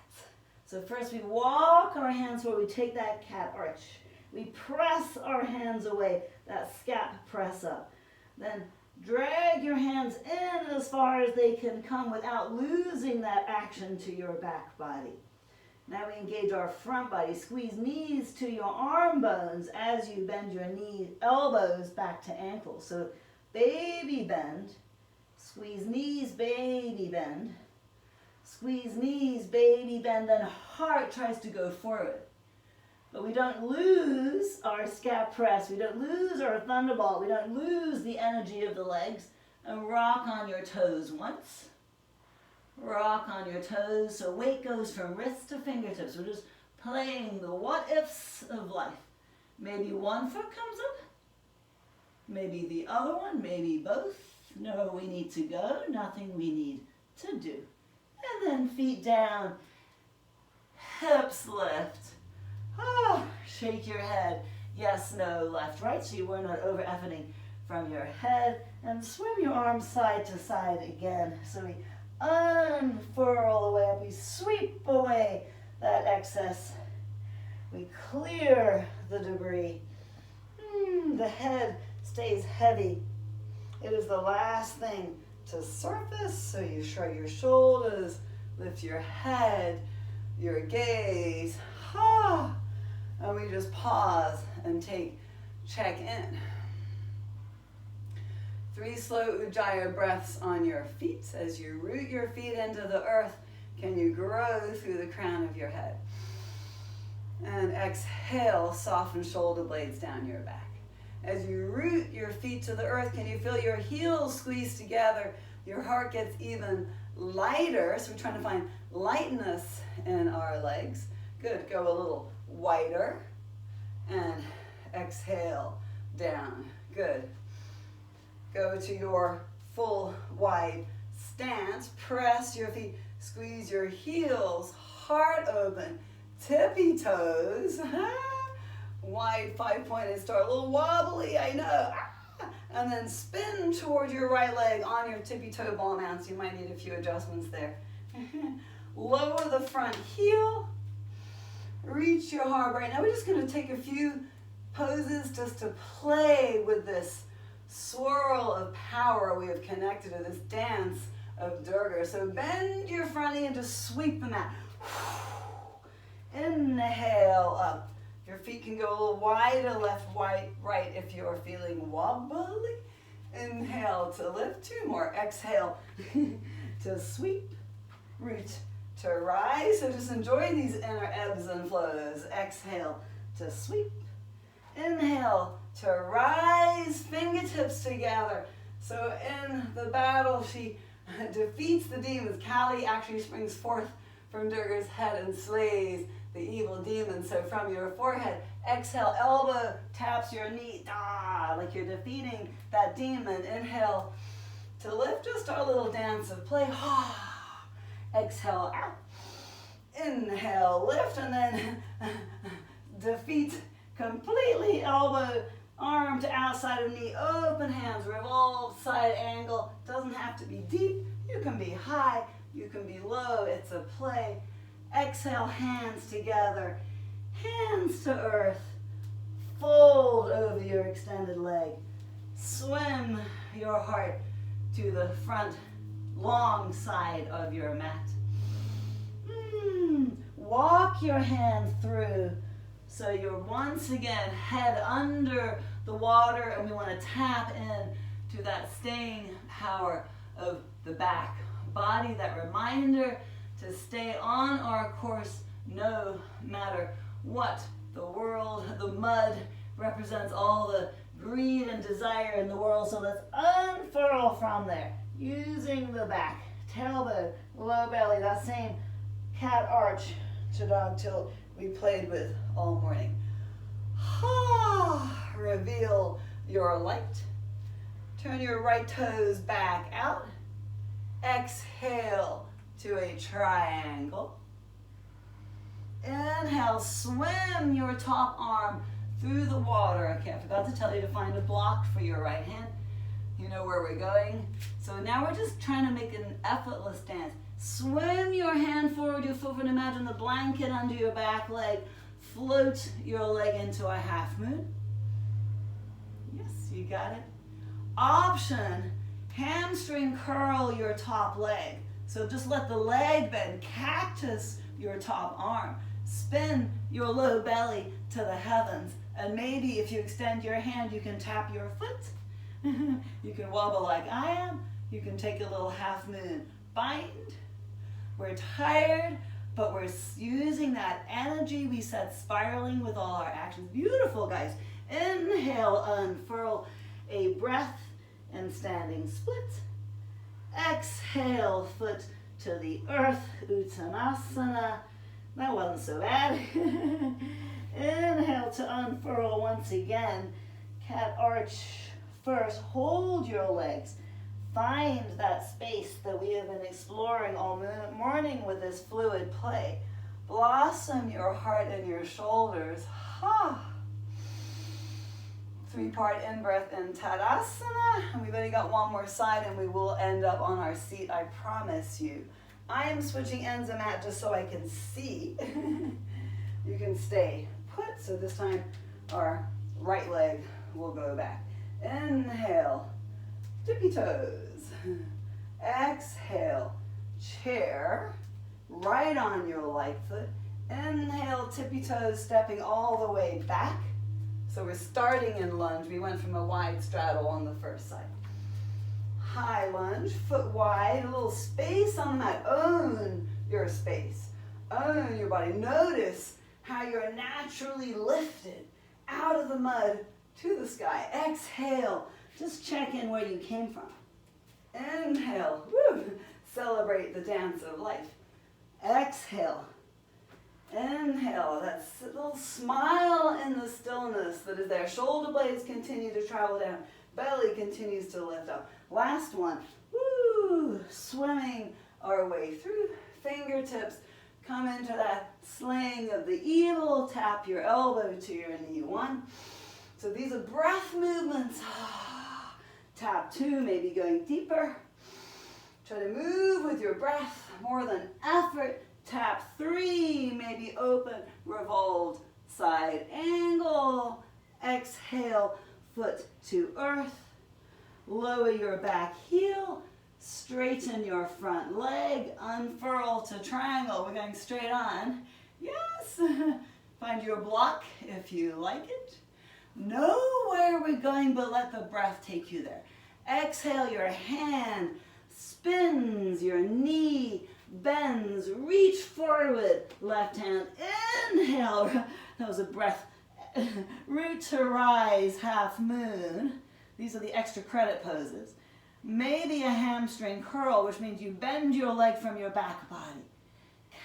So first we walk our hands forward, we take that cat arch. We press our hands away, that scap press up. Then drag your hands in as far as they can come without losing that action to your back body. Now we engage our front body. Squeeze knees to your arm bones as you bend your knees, elbows back to ankles. So baby bend, squeeze knees, baby bend. Squeeze knees, baby bend, then heart tries to go forward. But we don't lose our scap press, we don't lose our thunderbolt, we don't lose the energy of the legs. And rock on your toes once. Rock on your toes, so weight goes from wrist to fingertips. We're just playing the what ifs of life. Maybe one foot comes up, maybe the other one, maybe both. No, we need to go, nothing we need to do. And then feet down, hips lift. Oh, shake your head. Yes, no, left, right, so you were not over-efforting from your head. And swim your arms side to side again. So we unfurl away up, we sweep away that excess. We clear the debris. The head stays heavy. It is the last thing to surface, so you shrug your shoulders, lift your head, your gaze, and we just pause and check in. 3 slow Ujjayi breaths on your feet. As you root your feet into the earth, can you grow through the crown of your head? And exhale, soften shoulder blades down your back. As you root your feet to the earth, can you feel your heels squeeze together? Your heart gets even lighter, so we're trying to find lightness in our legs. Good, go a little wider, and exhale, down. Good. Go to your full wide stance, press your feet, squeeze your heels, heart open, tippy toes, wide 5-pointed star, a little wobbly, I know, and then spin toward your right leg on your tippy toe ball mounts. You might need a few adjustments there. Lower the front heel, reach your heart right. Now we're just going to take a few poses just to play with this swirl of power we have connected to this dance of Durga. So bend your front knee and just sweep the mat. Inhale up. Your feet can go a little wider, left, right if you're feeling wobbly. Inhale to lift. 2 more. Exhale to sweep. Root to rise. So just enjoy these inner ebbs and flows. Exhale to sweep. Inhale to rise. Fingertips together. So in the battle, she defeats the demons. Kali actually springs forth from Durga's head and slays the evil demon. So from your forehead, exhale, elbow taps your knee, like you're defeating that demon. Inhale to lift, just our little dance of play. Exhale out. Inhale, lift, and then defeat completely. Elbow, arm to outside of knee, open hands, revolve, side angle. Doesn't have to be deep. You can be high, you can be low. It's a play. Exhale, hands together, hands to earth. Fold over your extended leg. Swim your heart to the front long side of your mat. Walk your hand through so you're once again head under the water, and we want to tap in to that staying power of the back body, that reminder to stay on our course no matter what. The world, the mud represents all the greed and desire in the world, so let's unfurl from there, using the back, tailbone, low belly, that same cat arch to dog tilt we played with all morning. Reveal your light. Turn your right toes back out. Exhale to a triangle. Inhale, swim your top arm through the water. Okay, I forgot to tell you to find a block for your right hand. You know where we're going. So now we're just trying to make an effortless dance. Swim your hand forward, your foot forward. Imagine the blanket under your back leg. Float your leg into a half moon. Yes, you got it. Option, hamstring curl your top leg. So just let the leg bend. Cactus your top arm. Spin your low belly to the heavens. And maybe if you extend your hand, you can tap your foot. You can wobble like I am. You can take a little half moon bind. We're tired, but we're using that energy we said, spiraling with all our actions. Beautiful, guys. Inhale, unfurl a breath and standing split. Exhale, foot to the earth, Uttanasana. That wasn't so bad. Inhale to unfurl once again. Cat arch first. Hold your legs. Find that space that we have been exploring all morning with this fluid play. Blossom your heart and your shoulders. Ha! 3-part in-breath in Tadasana. And we've only got one more side and we will end up on our seat, I promise you. I am switching ends of mat just so I can see. You can stay put. So this time our right leg will go back. Inhale, tippy toes. Exhale, chair, right on your right foot. Inhale, tippy toes, stepping all the way back. So we're starting in lunge. We went from a wide straddle on the first side. High lunge, foot wide, a little space on the mat. Own your space. Own your body. Notice how you're naturally lifted out of the mud to the sky. Exhale. Just check in where you came from. Inhale. Woo. Celebrate the dance of life. Exhale. Inhale. That little smile in the stillness that is there. Shoulder blades continue to travel down. Belly continues to lift up. Last one. Woo. Swimming our way through. Fingertips come into that sling of the eagle. Tap your elbow to your knee. 1. So these are breath movements. Tap 2, maybe going deeper. Try to move with your breath more than effort. Tap 3, maybe open, revolved, side angle. Exhale, foot to earth. Lower your back heel. Straighten your front leg. Unfurl to triangle. We're going straight on. Yes. Find your block if you like it. Know where we're going, but let the breath take you there. Exhale, your hand spins, your knee bends, reach forward, left hand, inhale. That was a breath. Root to rise, half moon. These are the extra credit poses. Maybe a hamstring curl, which means you bend your leg from your back body.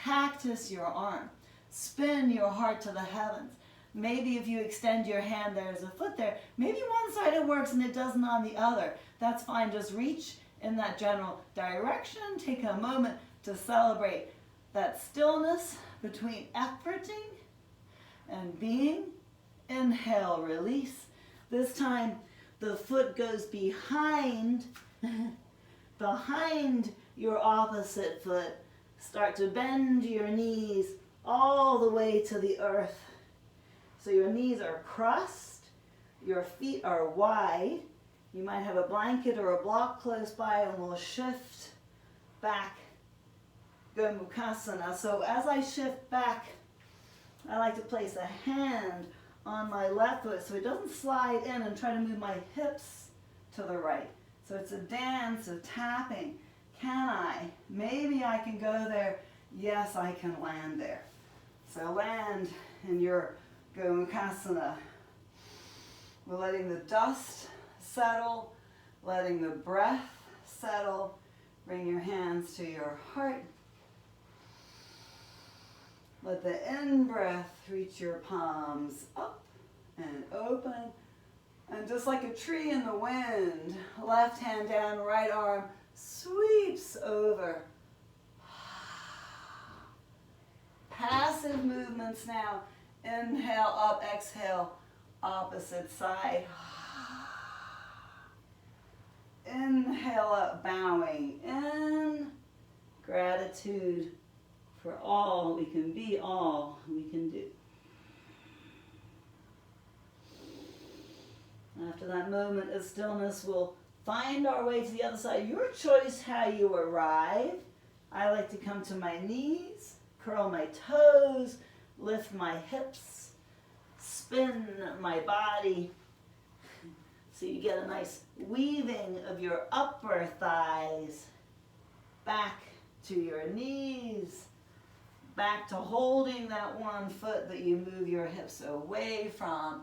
Cactus your arm. Spin your heart to the heavens. Maybe if you extend your hand, there's a foot there. Maybe one side it works and it doesn't on the other. That's fine. Just reach in that general direction. Take a moment to celebrate that stillness between efforting and being. Inhale, release. This time the foot goes behind your opposite foot. Start to bend your knees all the way to the earth. So your knees are crossed, your feet are wide. You might have a blanket or a block close by, and we'll shift back, Gomukhasana. So as I shift back, I like to place a hand on my left foot so it doesn't slide in, and try to move my hips to the right. So it's a dance of tapping. Can I? Maybe I can go there. Yes, I can land there. So land in your Gomukhasana. We're letting the dust settle, letting the breath settle. Bring your hands to your heart. Let the in-breath reach your palms up and open. And just like a tree in the wind, left hand down, right arm sweeps over. Passive movements now. Inhale, up, exhale, opposite side. Inhale up, bowing in. Gratitude for all we can be, all we can do. After that moment of stillness, we'll find our way to the other side. Your choice how you arrive. I like to come to my knees, curl my toes, lift my hips, spin my body. So you get a nice weaving of your upper thighs back to your knees, back to holding that one foot that you move your hips away from.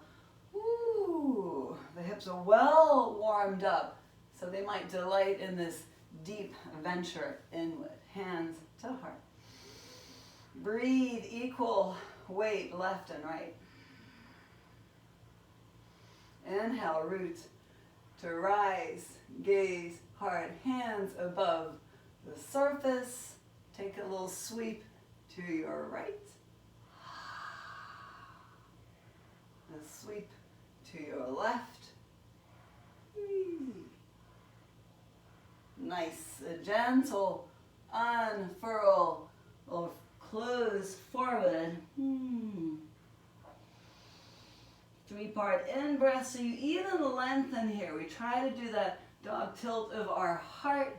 Ooh, the hips are well warmed up, so they might delight in this deep venture inward. Hands to heart. Breathe equal weight left and right. Inhale, root to rise, gaze, heart, hands above the surface. Take a little sweep to your right. A sweep to your left. Nice, a gentle unfurl or close forward. 3-part in-breath, so you even lengthen here. We try to do that dog tilt of our heart.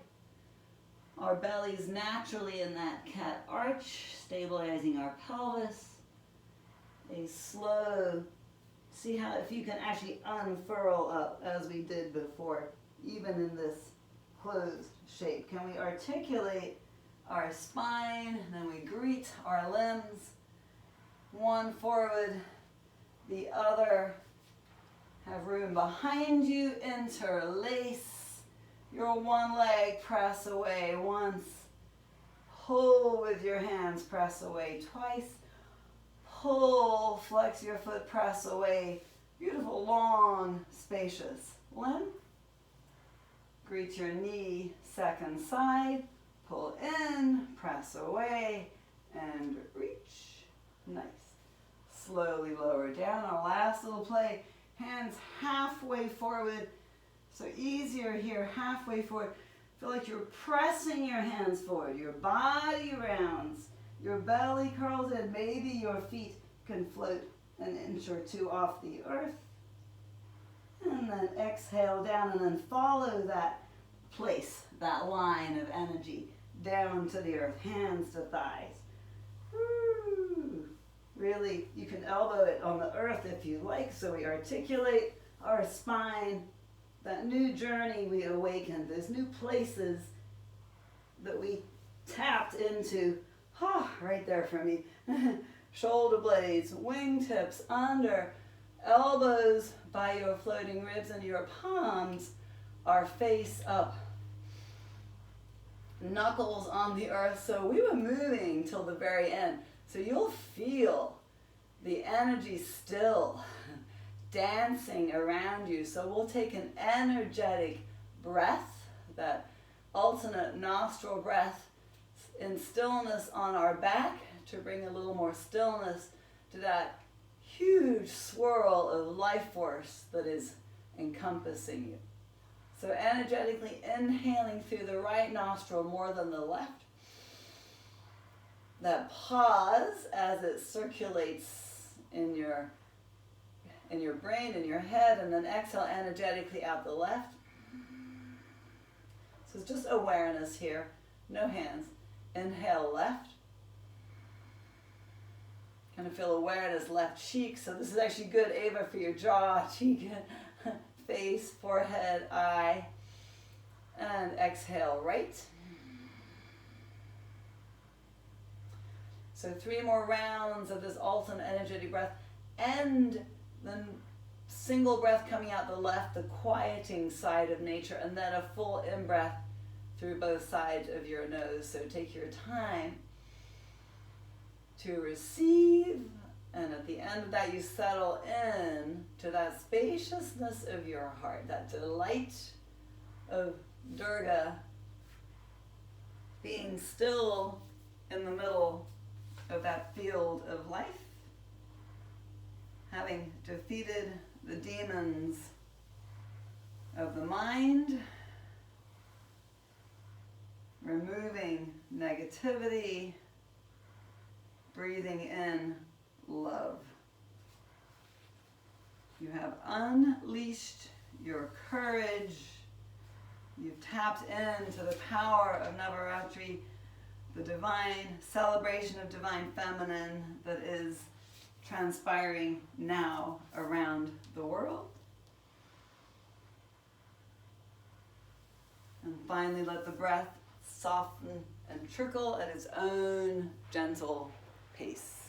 Our belly's naturally in that cat arch, stabilizing our pelvis. A slow, see how if you can actually unfurl up as we did before, even in this closed shape. Can we articulate our spine, then we greet our limbs, one forward, the other. Have room behind you, interlace your one leg, press away once, pull with your hands, press away twice, pull, flex your foot, press away. Beautiful, long, spacious limb. Greet your knee, second side, pull in, press away, and reach. Nice. Slowly lower down. Our last little play, hands halfway forward. So easier here, halfway forward. Feel like you're pressing your hands forward. Your body rounds. Your belly curls in. Maybe your feet can float an inch or two off the earth. And then exhale down and then follow that place, that line of energy down to the earth. Hands to thighs. Woo. Really, you can elbow it on the earth if you like, so we articulate our spine. That new journey we awakened, those new places that we tapped into. Right there for me. Shoulder blades, wingtips under, elbows by your floating ribs, and your palms are face up. Knuckles on the earth. So we were moving till the very end. So you'll feel the energy still dancing around you. So we'll take an energetic breath, that alternate nostril breath in stillness on our back to bring a little more stillness to that huge swirl of life force that is encompassing you. So energetically inhaling through the right nostril more than the left. That pause as it circulates in your brain, in your head, and then exhale energetically out the left. So it's just awareness here, no hands. Inhale left. Kind of feel awareness left cheek. So this is actually good, Ava, for your jaw, cheek, face, forehead, eye. And exhale right. So 3 more rounds of this alternate energetic breath. And then single breath coming out the left, the quieting side of nature, and then a full in-breath through both sides of your nose. So take your time to receive, and at the end of that you settle in to that spaciousness of your heart, that delight of Durga being still in the middle of that field of life, having defeated the demons of the mind, removing negativity, breathing in love. You have unleashed your courage. You've tapped into the power of Navaratri, the divine celebration of divine feminine that is transpiring now around the world. And finally, let the breath soften and trickle at its own gentle pace.